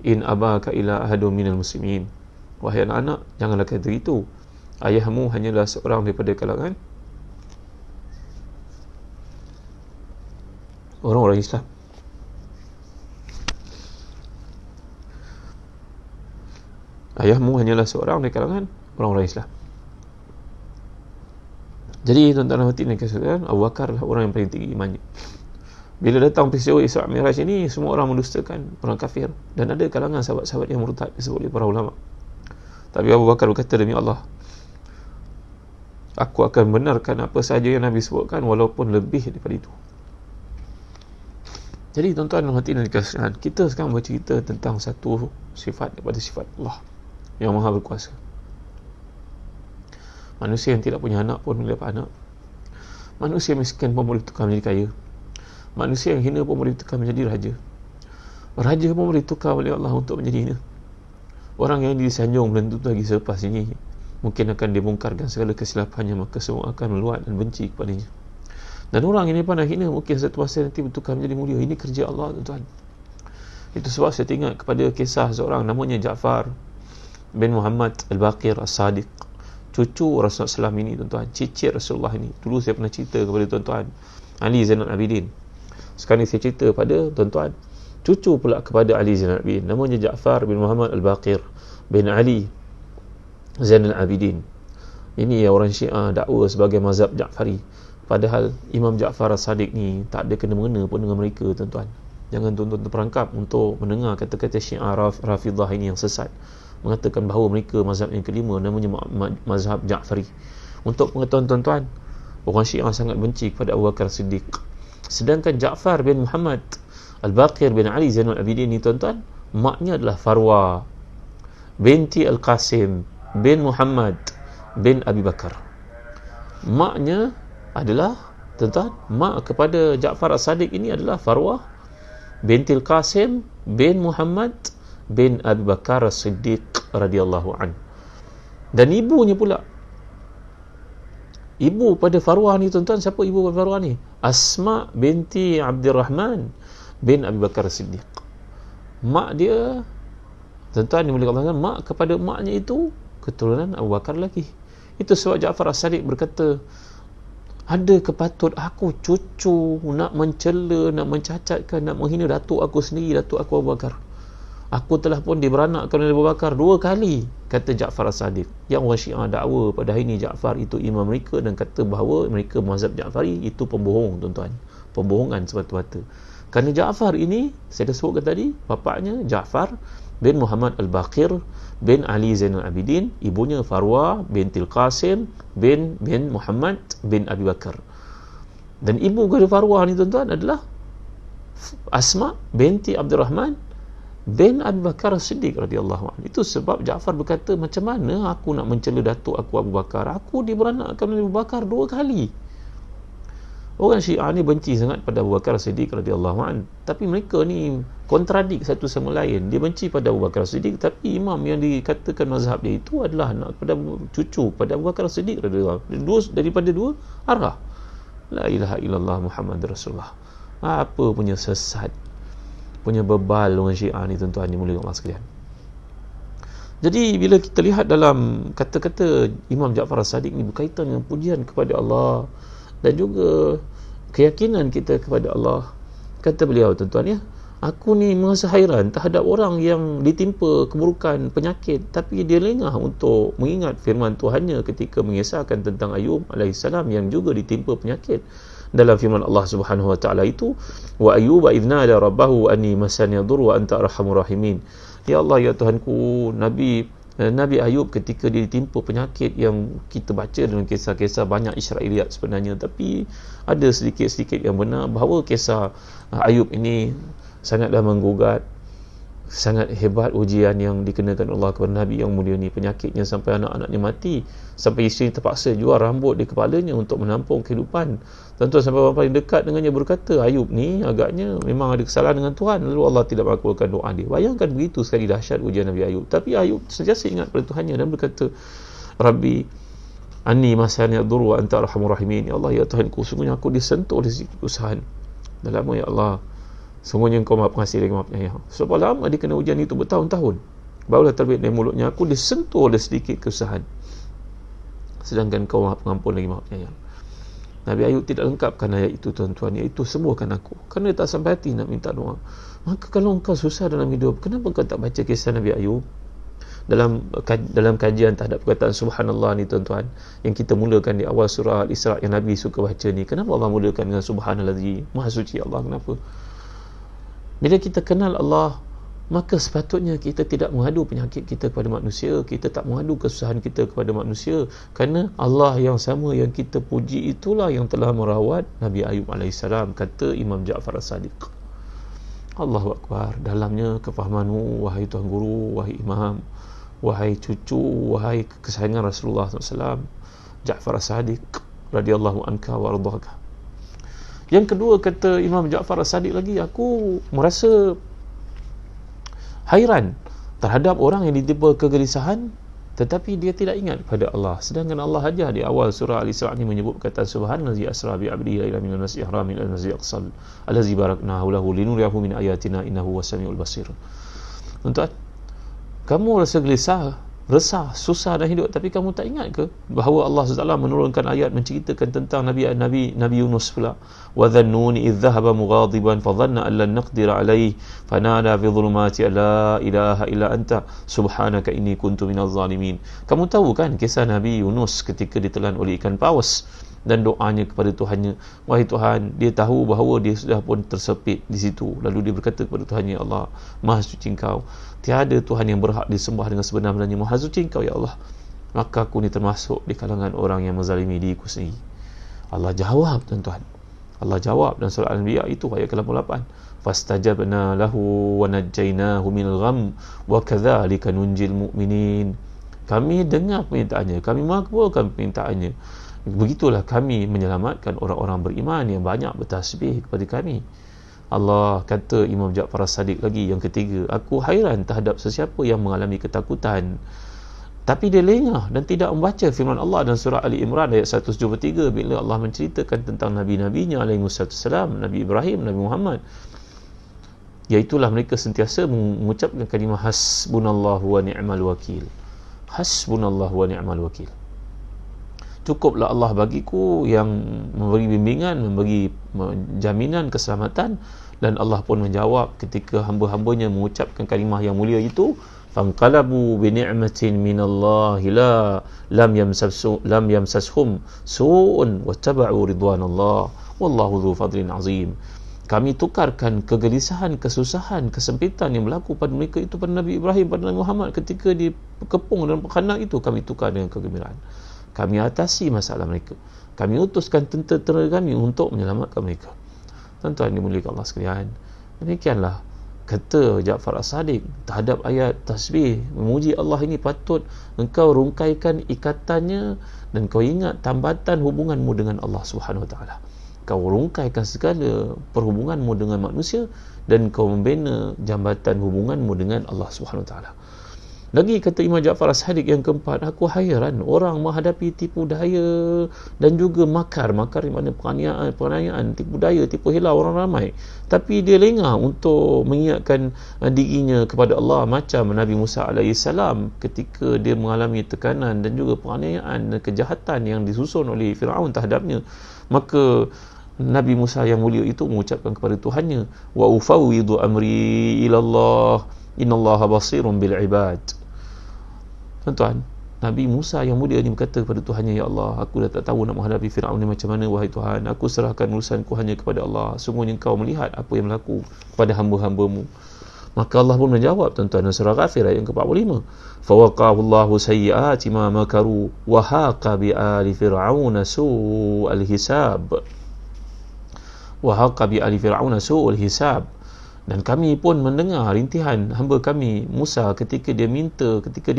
in abaka ila ahadun minal muslimin. Wahai anak-anak, janganlah kata itu. Ayahmu hanyalah seorang daripada kalangan orang-orang Islam. Ayahmu hanyalah seorang dari kalangan orang-orang Islam. Jadi tuan-tuan hati ni katakan, Abu Bakar lah orang yang paling tinggi imannya. Bila datang peristiwa Isra Mi'raj ini, semua orang mendustakan, orang kafir, dan ada kalangan sahabat-sahabat yang murtad disebut oleh para ulama. Tapi Abu Bakar berkata, demi Allah, aku akan benarkan apa sahaja yang Nabi sebutkan walaupun lebih daripada itu. Jadi tuan-tuan hati ni katakan, kita sekarang bercerita tentang satu sifat daripada sifat Allah yang maha berkuasa. Manusia yang tidak punya anak pun boleh dapat anak. Manusia miskin pun boleh tukar menjadi kaya. Manusia yang hina pun boleh tukar menjadi raja. Raja pun boleh tukar oleh Allah untuk menjadi hina. Orang yang disanjung belum tentu lagi selepas ini mungkin akan dibongkarkan segala kesilapannya, maka semua akan meluat dan benci kepadanya. Dan orang ini pandang hina mungkin satu masa nanti bertukar menjadi mulia. Ini kerja Allah, tuan-tuan. Itu sebab saya teringat kepada kisah seorang namanya Ja'far bin Muhammad Al-Baqir As-Sadiq, cucu Rasulullah SAW ini tuan-tuan, cicit Rasulullah ini. Dulu saya pernah cerita kepada tuan-tuan Ali Zainal Abidin. Sekarang ni saya cerita pada tuan-tuan cucu pula kepada Ali Zainal Abidin, namanya Ja'far bin Muhammad Al-Baqir bin Ali Zainal Abidin. Ini yang orang Syiah dakwa sebagai mazhab Ja'fari, padahal Imam Ja'far As-Sadiq ni tak ada kena-mengena pun dengan mereka tuan-tuan. Jangan tuan-tuan terperangkap untuk mendengar kata-kata Syiah Rafidah ini yang sesat, mengatakan bahawa mereka mazhab yang kelima namanya mazhab Ja'fari. Untuk pengetahuan tuan-tuan, orang Syiah sangat benci kepada Abu Bakar Siddiq. Sedangkan Ja'far bin Muhammad Al-Baqir bin Ali Zainul Abidin ni tuan-tuan, maknya adalah Farwa binti Al-Qasim bin Muhammad bin Abi Bakar. Maknya adalah tuan-tuan, mak kepada Ja'far As-Sadiq ini adalah Farwa binti Al-Qasim bin Muhammad bin Abi Bakar As-Siddiq radhiyallahu an. Dan ibunya pula, ibu pada Farwah ni tuan-tuan, siapa ibu pada Farwah ni? Asma binti Abdurrahman bin Abi Bakar As-Siddiq. Mak dia tuan-tuan dimuliakan, mak kepada maknya itu keturunan Abu Bakar lagi. Itu sebab Ja'far As-Sadiq berkata, ada kepatut aku cucu nak mencela, nak mencacatkan, nak menghina datuk aku sendiri, datuk aku Abu Bakar. Aku telah pun diberanakkan oleh Abu Bakar 2 kali, kata Ja'far As-Sadiq. Yang orang Syiah dakwa pada hari ini Ja'far itu imam mereka dan kata bahawa mereka mazhab Ja'fari itu pembohong tuan-tuan, pembohongan semata-mata. Kerana Ja'far ini, saya dah sebutkan tadi, bapaknya Ja'far bin Muhammad Al-Baqir bin Ali Zainal Abidin, ibunya Farwa binti Al-Qasim bin Muhammad bin Abi Bakar. Dan ibu kepada Farwa ni tuan-tuan adalah Asma binti Abdurrahman bin Abu Bakar As-Siddiq radhiyallahu anhu. Itu sebab Ja'far berkata, macam mana aku nak mencela datuk aku Abu Bakar? Aku diberanakkan oleh Abu Bakar 2 kali. Orang Syiah ni benci sangat pada Abu Bakar As-Siddiq radhiyallahu anhu, tapi mereka ni kontradik satu sama lain. Dia benci pada Abu Bakar As-Siddiq, tapi imam yang dikatakan mazhab dia itu adalah anak pada cucu pada Abu Bakar As-Siddiq radhiyallahu anhu. Daripada 2 arah. La ilaha illallah Muhammad Rasulullah. Apa punya sesat, punya bebal orang Syiah ni tuan-tuan dimuliakan Allah sekalian. Jadi bila kita lihat dalam kata-kata Imam Ja'far As-Sadiq ni berkaitan dengan pujian kepada Allah dan juga keyakinan kita kepada Allah, kata beliau tuan-tuan ya, aku ni merasa hairan terhadap orang yang ditimpa keburukan, penyakit, tapi dia lengah untuk mengingat firman Tuhannya ketika mengisahkan tentang Ayub AS yang juga ditimpa penyakit. Dalam firman Allah Subhanahu wa taala itu, wa ayyuba idh nada rabbahu anni masani yadur wa anta arhamur rahimin. Ya Allah, ya Tuhanku, Nabi Ayub ketika dia ditimpa penyakit yang kita baca dalam kisah-kisah banyak Israiliyat sebenarnya, tapi ada sedikit-sedikit yang benar bahawa kisah Ayub ini sangatlah menggugat, sangat hebat ujian yang dikenakan Allah kepada Nabi yang mulia ni. Penyakitnya sampai anak-anaknya mati, sampai isteri terpaksa jual rambut di kepalanya untuk menampung kehidupan. Tuan-tuan sampai orang paling dekat dengannya berkata, Ayub ni agaknya memang ada kesalahan dengan Tuhan, lalu Allah tidak makbulkan doa dia. Bayangkan begitu sekali dahsyat ujian Nabi Ayub. Tapi Ayub sentiasa ingat pada Tuhannya dan berkata, Rabbi anni masani yadur wa anta arhamur rahimin. Ya Allah, ya Tuhanku, sungguhnya aku disentuh oleh sedikit kesusahan. Dah lama ya Allah, sungguhnya Engkau Maha Pengasih lagi Maha Penyayang. Sebab lama dia kena ujian itu bertahun-tahun, barulah terbit dari mulutnya, aku disentuh oleh sedikit kesusahan, sedangkan Engkau Maha Pengampun lagi Maha Penyayang. Nabi Ayub tidak lengkapkan ayat itu tuan-tuan, iaitu sembuhkan aku, kerana dia tak sampai hati nak minta doa. Maka kalau engkau susah dalam hidup, kenapa kau tak baca kisah Nabi Ayub? Dalam kajian terhadap perkataan subhanallah ni tuan-tuan, yang kita mulakan di awal surah Al-Isra yang Nabi suka baca ni, kenapa Allah mulakan dengan subhanallazi, maha suci Allah? Kenapa? Bila kita kenal Allah, maka sepatutnya kita tidak mengadu penyakit kita kepada manusia, kita tak mengadu kesusahan kita kepada manusia, kerana Allah yang sama yang kita puji itulah yang telah merawat Nabi Ayub AS, kata Imam Ja'far As-Sadiq. Allahu Akbar. Dalamnya kefahamanmu, wahai tuan guru, wahai imam, wahai cucu, wahai kesayangan Rasulullah SAW, Ja'far As-Sadiq radhiyallahu anka wa ardhaka. Yang kedua, kata Imam Ja'far As-Sadiq lagi, aku merasa hairan terhadap orang yang ditimpa kegelisahan tetapi dia tidak ingat kepada Allah. Sedangkan Allah saja di awal surah Al-Isra ni menyebut kata subhanallazi asra bi 'abdihi ila minal masjidil haram ila al-masjidil aqsal allazi barakna hawlahu linuriyahu min ayatina innahu was-sami'ul basir. Tuan-tuan, kamu rasa gelisah, resah, susah dalam hidup, tapi kamu tak ingat ke bahawa Allah SWT menurunkan ayat menceritakan tentang Nabi Yunus pula. Wa dhannuni idh dhahaba mughadiban fa dhanna an lan naqdir alayhi fanada fi dhulumati la ilaha illa anta subhanaka inni kuntu minaz zalimin. Kamu tahu kan kisah Nabi Yunus ketika ditelan oleh ikan paus dan doanya kepada Tuhannya, wahai Tuhan, dia tahu bahawa dia sudah pun tersepit di situ, lalu dia berkata kepada Tuhannya, ya Allah, Maha suci Engkau, tiada Tuhan yang berhak disembah dengan sebenar-benarnya, Maha suci Engkau ya Allah, maka aku ni termasuk di kalangan orang yang menzalimi diriku sendiri. Allah jawab, tuan-tuan, Allah jawab dalam surah Al-Anbiya itu ayat ke-88, fastajabna lahu wa najjaynahu minal gham wa kadzalika nunjil mu'minin. Kami dengar permintaannya, kami makbulkan permintaannya, begitulah kami menyelamatkan orang-orang beriman yang banyak bertasbih kepada kami. Allah kata Imam Ja'far As-Sadiq lagi yang ketiga, aku hairan terhadap sesiapa yang mengalami ketakutan tapi dia lengah dan tidak membaca firman Allah dalam surah Ali Imran ayat 173 bila Allah menceritakan tentang nabi-nabinya alaihi wassalam, Nabi Ibrahim, Nabi Muhammad, iaitulah mereka sentiasa mengucapkan kalimah hasbunallahu wa ni'mal wakil. Hasbunallahu wa ni'mal wakil. Cukuplah Allah bagiku yang memberi bimbingan, memberi jaminan keselamatan. Dan Allah pun menjawab ketika hamba-hambanya mengucapkan kalimah yang mulia itu, fanqalabu bi ni'matin minallahi lam yamsashum su'un wattaba'u ridwanallah wallahu dzu fadlin azim. Kami tukarkan kegelisahan, kesusahan, kesempitan yang berlaku pada mereka itu, pada Nabi Ibrahim, pada Nabi Muhammad ketika dikepung dalam kandang itu, kami tukar dengan kegembiraan. Kami atasi masalah mereka. Kami utuskan tentera kami untuk menyelamatkan mereka. Tuan-tuan dimuliakan Allah sekalian, demikianlah kata Ja'far As-Sadiq terhadap ayat tasbih memuji Allah ini. Patut engkau rungkaikan ikatannya dan kau ingat tambatan hubunganmu dengan Allah Subhanahu Wa Taala. Kau rungkaikan segala perhubunganmu dengan manusia dan kau membina jambatan hubunganmu dengan Allah Subhanahu Wa Taala. Lagi kata Imam Ja'far As-Sadiq yang keempat, aku hairan orang menghadapi tipu daya dan juga makar di mana penganiayaan, tipu daya, tipu hela orang ramai, tapi dia lengah untuk mengingatkan dirinya kepada Allah, macam Nabi Musa AS ketika dia mengalami tekanan dan juga penganiayaan dan kejahatan yang disusun oleh Firaun terhadapnya. Maka Nabi Musa yang mulia itu mengucapkan kepada Tuhannya, wa ufawwidu amri ilallah innallaha basirun bil ibad. Tuan-tuan, Nabi Musa yang mulia ini berkata kepada Tuhannya, ya Allah, aku dah tak tahu nak menghadapi Firaun ni macam mana, wahai Tuhan, aku serahkan urusanku hanya kepada Allah, sungguhnya Engkau melihat apa yang berlaku kepada hamba-hambamu. Maka Allah pun menjawab, tuan-tuan, dalam surah Ghafir ayat yang ke-45, fawaqahu Allahu sayyi'ati ma makaru wa haqa bi ali fir'auna su'al hisab. Wa haqa bi ali fir'auna su'al hisab. Dan kami pun mendengar rintihan hamba kami Musa ketika dia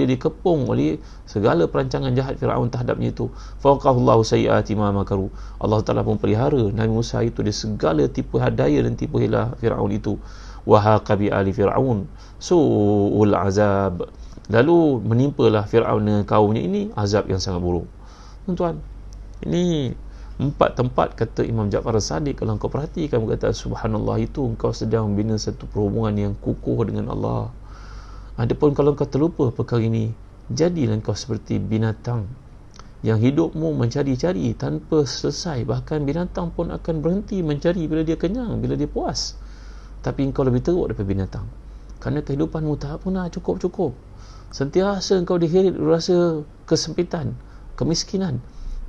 dikepung oleh segala perancangan jahat Firaun terhadapnya itu. Fawaqahullahu sayyi'ati ma makaru. Allah Taala pun pelihara Nabi Musa itu dari segala tipu daya dan tipu hila Firaun itu. Wa haqa bi ali fir'aun su'ul azab. Lalu menimpalah Firaun dengan kaumnya ini azab yang sangat buruk. Tuan-tuan, ini 4 tempat kata Imam Ja'far As-Sadiq, kalau engkau perhatikan berkata subhanallah itu, engkau sedang membina satu perhubungan yang kukuh dengan Allah. Adapun kalau engkau terlupa perkara ini, jadilah engkau seperti binatang yang hidupmu mencari-cari tanpa selesai. Bahkan binatang pun akan berhenti mencari bila dia kenyang, bila dia puas. Tapi engkau lebih teruk daripada binatang, kerana kehidupanmu tak pernah cukup-cukup. Sentiasa engkau dihirit rasa kesempitan, kemiskinan,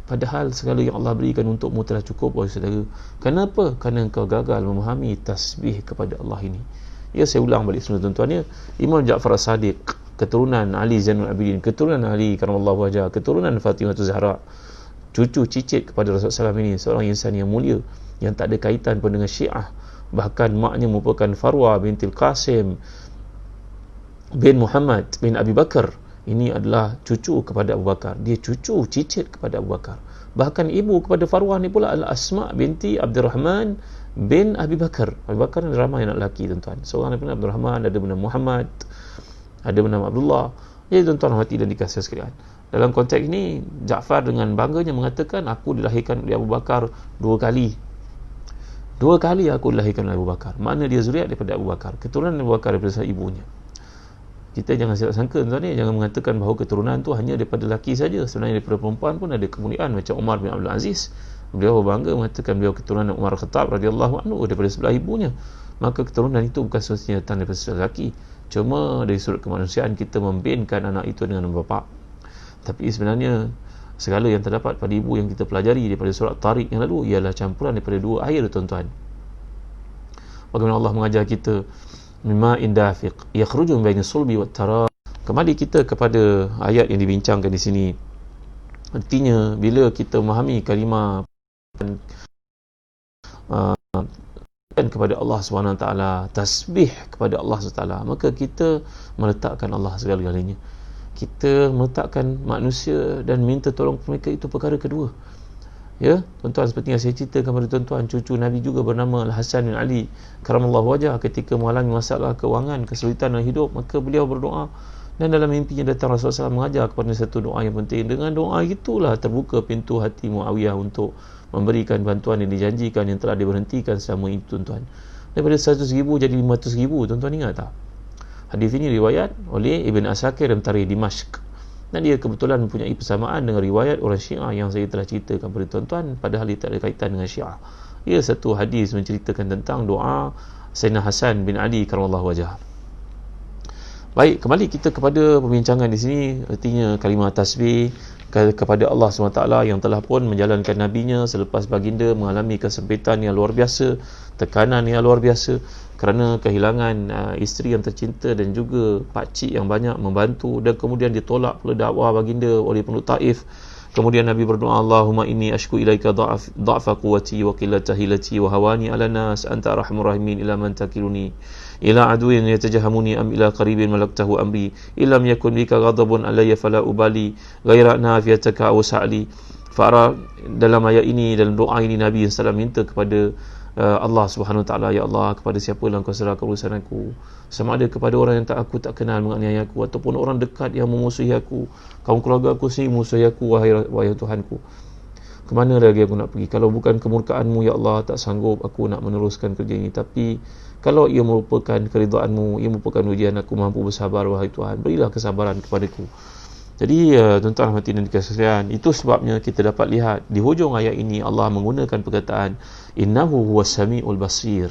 padahal segala yang Allah berikan untukmu telah cukup, wahai saudara. Kenapa? Kerana engkau gagal memahami tasbih kepada Allah ini. Ya, saya ulang balik semua, tuan-tuan, ya. Imam Ja'far As-Sadiq, keturunan Ali Zainul Abidin, keturunan Ali Karamallahu Wajhah, keturunan Fatimah Zahra, cucu cicit kepada Rasulullah SAW ini, seorang insan yang mulia yang tak ada kaitan pun dengan Syiah. Bahkan maknya merupakan Farwa bintil Qasim bin Muhammad bin Abi Bakar. Ini adalah cucu kepada Abu Bakar. Dia cucu cicit kepada Abu Bakar. Bahkan ibu kepada Farwah ni pula adalah Asma binti Abdurrahman bin Abi Bakar. Abu Bakar ni ramai anak lelaki, tuan-tuan. Seorang daripada Abdurrahman, ada bernama Muhammad, ada bernama Abdullah, Jadi tuan-tuan hati dan dikasihi sekalian, dalam konteks ini Ja'far dengan bangganya mengatakan, aku dilahirkan oleh Abu Bakar 2 kali. 2 kali aku dilahirkan oleh Abu Bakar. Makna dia zuriat daripada Abu Bakar, keturunan Abu Bakar daripada ibunya. Kita jangan silap sangka tuan ni, jangan mengatakan bahawa keturunan tu hanya daripada lelaki saja. Sebenarnya daripada perempuan pun ada kemuliaan, macam Umar bin Abdul Aziz. Beliau berbangga mengatakan beliau keturunan Umar Khattab radhiyallahu anhu daripada sebelah ibunya. Maka keturunan itu bukan semestinya datang daripada sebelah lelaki. Cuma dari sudut kemanusiaan kita membinkan anak itu dengan nama bapa. Tapi sebenarnya segala yang terdapat pada ibu yang kita pelajari daripada surat Tariq yang lalu ialah campuran daripada 2 air tuan-tuan. Bagaimana Allah mengajar kita mimma indafiq yakhruju min baini sulbi wat tarab. Kembali kita kepada ayat yang dibincangkan di sini. Artinya bila kita memahami kalimah kepada Allah SWT, tasbih kepada Allah SWT, maka kita meletakkan Allah segala-galanya. Kita meletakkan manusia dan minta tolong mereka, itu perkara kedua. Ya, tuan-tuan, seperti yang saya ceritakan kepada tuan-tuan, cucu Nabi juga bernama Al-Hasan bin Ali karamallahu wajah, ketika mengalami masalah kewangan, kesulitan dalam hidup, maka beliau berdoa, dan dalam mimpinya datang Rasulullah SAW mengajar kepada satu doa yang penting. Dengan doa itulah terbuka pintu hati Muawiyah untuk memberikan bantuan yang dijanjikan, yang telah diberhentikan selama itu tuan-tuan. Daripada 100,000 jadi 500,000, tuan-tuan ingat tak? Hadis ini riwayat oleh Ibn Asakir dan Tarikh Dimashq, dan dia kebetulan mempunyai persamaan dengan riwayat orang Syiah yang saya telah ceritakan kepada tuan-tuan, padahal dia tak ada kaitan dengan Syiah. Ia satu hadis menceritakan tentang doa Sayyidina Hasan bin Ali karamallahu wajah. Baik, kembali kita kepada pembincangan di sini. Artinya kalimah tasbih kepada Allah SWT yang telah pun menjalankan nabinya selepas baginda mengalami kesempitan yang luar biasa, tekanan yang luar biasa kerana kehilangan isteri yang tercinta dan juga pakcik yang banyak membantu, dan kemudian ditolak pula dakwah baginda oleh penduduk Taif. Kemudian Nabi berdoa, Allahumma inni ashku ilaika dha'fa quwwati wa qillata hilati wa hawani ala nas anta arhamur rahimin ila man takiluni ila aduin yatajahamuni am ila qaribin malaktahu amri illam yakun bika ghadabun alayya fala ubali ghaira nafiyataka aw sa'li. Fara dalam ayat ini, dalam doa ini, Nabi SAW minta kepada Allah Subhanahu Wa Taala, ya Allah, kepada siapa yang kau serahkan urusan aku, sama ada kepada orang yang aku tak kenal menganiaya aku, ataupun orang dekat yang memusuhi aku, kaum keluarga aku sendiri memusuhi aku, wahai Tuhanku, kemana lagi aku nak pergi? Kalau bukan kemurkaanmu ya Allah, tak sanggup aku nak meneruskan kerja ini. Tapi kalau ia merupakan keridhaanmu, ia merupakan ujian, aku mampu bersabar, wahai Tuhan, berilah kesabaran kepadaku. Jadi tuan-tuan hati dan dikasihi sekalian, itu sebabnya kita dapat lihat di hujung ayat ini Allah menggunakan perkataan innahu huwas samiul basir.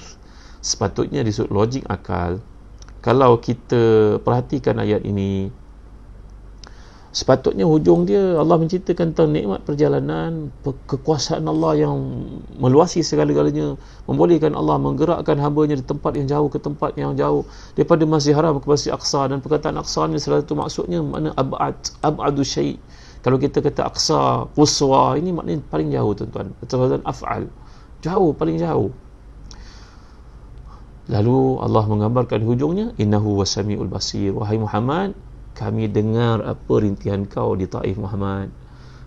Sepatutnya di sudut logik akal, kalau kita perhatikan ayat ini, sepatutnya hujung dia Allah menceritakan tentang nikmat perjalanan, kekuasaan Allah yang meluasi segala-galanya, membolehkan Allah menggerakkan hamba-Nya di tempat yang jauh ke tempat yang jauh, daripada Masjid Haram ke Masjid Aqsa. Dan perkataan Aqsa ni salah satu maksudnya makna ab'adu syai'. Kalau kita kata Aqsa, Quswa, ini maknanya paling jauh tuan-tuan. Perkataan af'al, jauh, paling jauh. Lalu Allah menggambarkan hujungnya, innahu wasami'ul basir. Wahai Muhammad, kami dengar apa rintihan kau di Taif Muhammad.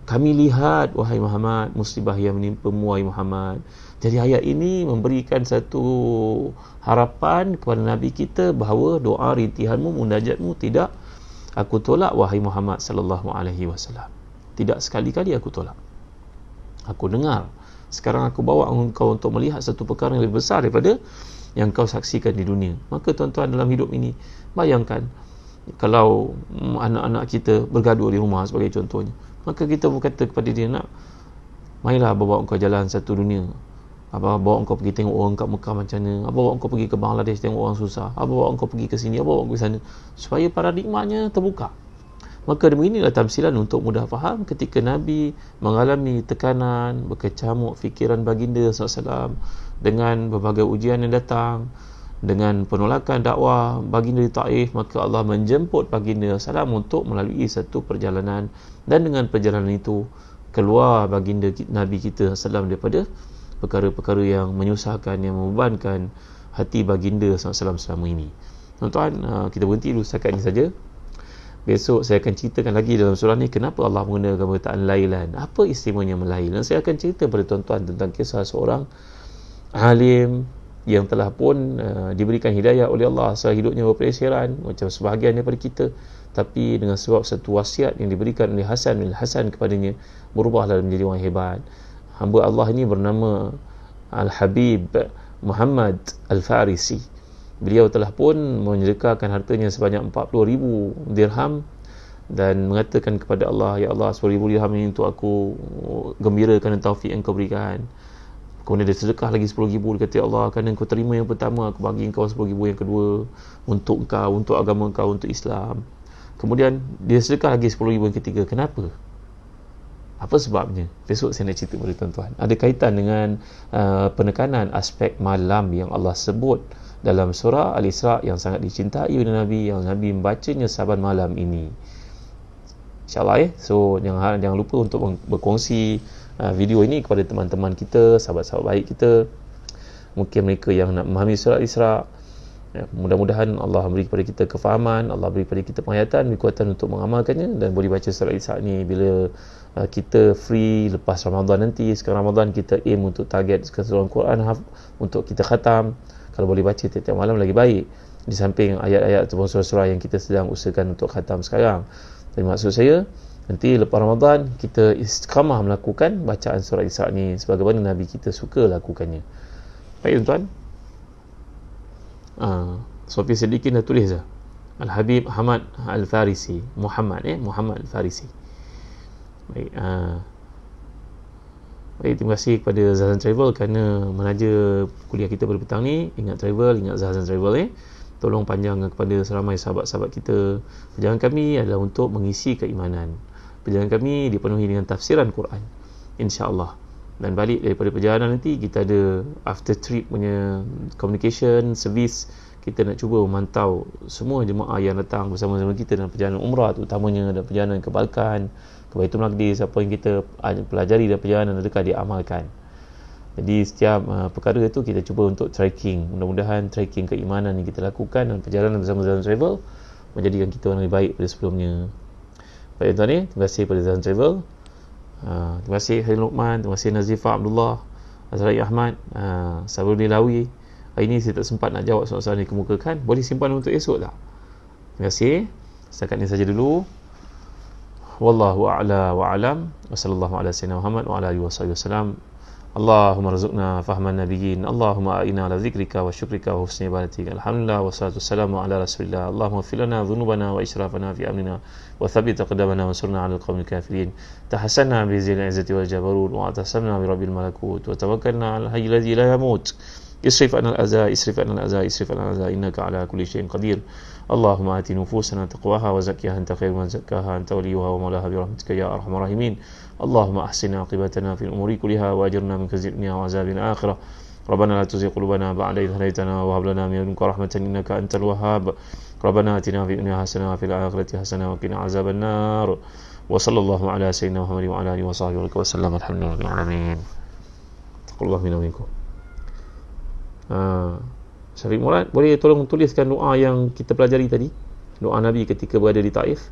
Kami lihat, wahai Muhammad, musibah yang menimpamu, wahai Muhammad. Jadi ayat ini memberikan satu harapan kepada Nabi kita bahawa doa rintihanmu, munajatmu tidak aku tolak, wahai Muhammad sallallahu alaihi wasallam. Tidak sekali-kali aku tolak. Aku dengar. Sekarang aku bawa engkau untuk melihat satu perkara yang lebih besar daripada yang kau saksikan di dunia. Maka tuan-tuan, dalam hidup ini, bayangkan kalau anak-anak kita bergaduh di rumah sebagai contohnya, maka kita berkata kepada dia, nak, marilah bawa engkau jalan satu dunia. Bawa engkau pergi tengok orang kat Mekah macam mana, bawa engkau pergi ke Bangladesh tengok orang susah, bawa engkau pergi ke sini, bawa engkau ke sana, supaya paradigmanya terbuka. Maka beginilah tamsilan untuk mudah faham ketika Nabi mengalami tekanan, berkecamuk fikiran baginda SAW dengan berbagai ujian yang datang, dengan penolakan dakwah baginda di Taif, maka Allah menjemput baginda SAW untuk melalui satu perjalanan, dan dengan perjalanan itu keluar baginda Nabi kita SAW daripada perkara-perkara yang menyusahkan, yang membebankan hati baginda SAW selama ini. Tuan-tuan, kita berhenti dulu setakat ini saja. Besok saya akan ceritakan lagi dalam surah ni kenapa Allah menggunakan perkataan lailan, apa istimewanya melail, dan saya akan cerita kepada tuan-tuan tentang kisah seorang alim yang telah pun diberikan hidayah oleh Allah, hidupnya berpelesiran macam sebahagian daripada kita, tapi dengan sebab satu wasiat yang diberikan oleh Hasan bin Hasan kepadanya, berubahlah menjadi orang hebat. Hamba Allah ini bernama Al-Habib Muhammad Al-Farisi. Beliau telah pun menyedekahkan hartanya sebanyak 40,000 dirham dan mengatakan kepada Allah, ya Allah, 10,000 dirham ini untuk aku gembirakan dan taufik yang kau berikan. Kemudian dia sedekah lagi 10,000. Dia kata, ya Allah, kerana kau terima yang pertama, aku bagi kau 10,000 yang kedua untuk kau, untuk agama kau, untuk Islam. Kemudian dia sedekah lagi 10,000 yang ketiga. Kenapa? Apa sebabnya? Besok saya nak cerita kepada tuan-tuan. Ada kaitan dengan penekanan aspek malam yang Allah sebut dalam surah Al-Isra yang sangat dicintai oleh Nabi, yang Nabi membacanya saban malam ini. InsyaAllah So jangan lupa untuk berkongsi video ini kepada teman-teman kita, sahabat-sahabat baik kita, mungkin mereka yang nak memahami surah Al-Isra. Mudah-mudahan Allah beri kepada kita kefahaman, Allah beri kepada kita penghayatan, kekuatan untuk mengamalkannya, dan boleh baca surah Al-Isra ni bila kita free lepas Ramadan nanti. Sekarang Ramadan kita aim untuk target keseluruhan Quran untuk kita khatam. Kalau boleh baca tiap-tiap malam lagi baik, di samping ayat-ayat ataupun surah-surah yang kita sedang usahakan untuk khatam sekarang. Jadi maksud saya, nanti lepas Ramadan kita istiqamah melakukan bacaan surah Isra ni sebagaimana Nabi kita suka lakukannya. Baik tuan-tuan, Sofi sedikit dah tulis dah, Al-Habib Muhammad Al-Farisi, Muhammad Al-Farisi. Baik, baik, terima kasih kepada Zazan Travel kerana menaja kuliah kita pada petang ni. Ingat travel, ingat Zazan Travel tolong panjang kepada seramai sahabat-sahabat kita. Perjalanan kami adalah untuk mengisi keimanan. Perjalanan kami dipenuhi dengan tafsiran Quran, insya-Allah. Dan balik daripada perjalanan nanti kita ada after trip punya communication service. Kita nak cuba memantau semua jemaah yang datang bersama-sama kita dalam perjalanan umrah, terutamanya dalam perjalanan ke Balkan, ke Baitul Maqdis. Apa yang kita pelajari dalam perjalanan, adakah diamalkan. Jadi setiap perkara itu kita cuba untuk tracking. Mudah-mudahan tracking keimanan yang kita lakukan dalam perjalanan bersama Zazan Travel menjadikan kita orang lebih baik daripada sebelumnya. Baik tuan-tuan, terima kasih kepada Zazan Travel. Terima kasih Khalil Luqman, terima kasih Nazifah Abdullah, Azrai Ahmad, Sabrul Lawi. Hari ini saya tak sempat nak jawab soalan-soalan yang dikemukakan. Boleh simpan untuk esok tak? Terima kasih. Setakat ini saja dulu. Wallahu a'la wa a'lam. Wa sallallahu ala sayyidina Muhammad wa ala alihi wasallam. Allahumma rzuqna fahman nabiyyin. Allahumma a'inna ala zikrika wa syukrika wa husni ibadatika. Alhamdulillah wassalatu wassalamu ala rasulillah. Allahumma ighfir lana dhunubana wa israfana fi amrina wa thabbit aqdamana wa ansurna 'alal qawmil kafirin. Tahassanna bi zil 'izzati wal jabarut wa atasamna bi rabbil malakut wa tawakkalna 'alal hayy alladhi la yamut. Isrif 'anil adza, isrif 'anil adza, isrif 'anil adza, innaka 'ala kulli syai'in qadir. Allahumma ati nufusana taqwaha wa zakkiha anta khairu man zakkaha anta waliyuha wa mawlaha bi rahmatika ya arhamar rahimin. Allahumma ahsin 'aqibatana fil umuri kulliha wa ajirna min khizyi dunya wa 'adzabil akhirah. Rabbana la tuzigh qulubana ba'da idh hadaytana wa hab lana min ladunka rahmatan innaka antal wahhab. Rabbana atina fid dunya hasanah wa fil akhirati hasanah wa qina 'adzaban nar. Wa sallallahu ala sayyidina Muhammad wa ala alihi wa sahbihi wa sallam. Alhamdulillahil alamin. Taqullahu minna minkum. Syafiq Murad, boleh tolong tuliskan doa yang kita pelajari tadi, doa Nabi ketika berada di Taif,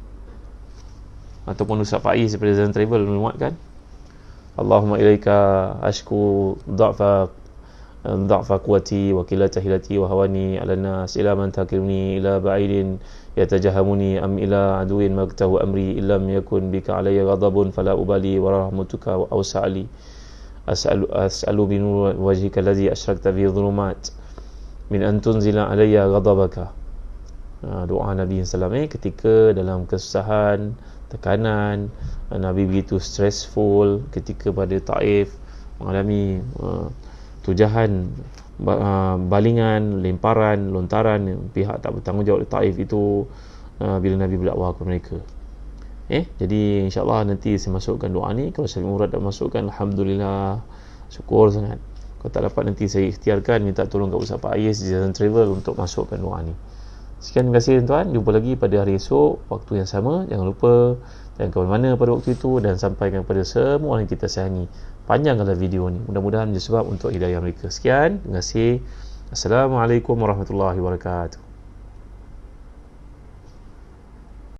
ataupun Ustaz Faiz daripada Zazan Travel memuatkan. Allahumma ilaika ashku dha'fa quwwati wa qillata hilati wa hawani 'ala an-nas ila man takilni ila ba'idin yatajahamuni am ila aduwin maktahu amri illam yakun bika alayya ghadabun fala ubali wa rahmatuka wa awsa'ali as'alu bi nur wajhika alladhi ashrakta bi dhulumat min an tunzila alayya ghadabaka. Doa Nabi sallallahu ketika dalam kesusahan, tekanan, Nabi begitu stressful ketika pada Taif, mengalami tujahan, balingan, lemparan, lontaran pihak tak bertanggungjawab di Taif itu bila Nabi berdakwah kepada mereka. Jadi insya-Allah nanti saya masukkan doa ni. Kalau saya murad dah masukkan, alhamdulillah, syukur sangat. Kalau tak dapat, nanti saya ikhtiarkan minta tolong kat Ustaz Faiz di Zazan Travel untuk masukkan doa ni. Sekian, terima kasih tuan-tuan. Jumpa lagi pada hari esok waktu yang sama. Jangan lupa jangan ke mana pada waktu itu, dan sampaikan kepada semua yang kita sayangi. Panjangkanlah video ni, mudah-mudahan menjadi sebab untuk hidayah mereka. Sekian, terima kasih. Assalamualaikum warahmatullahi wabarakatuh.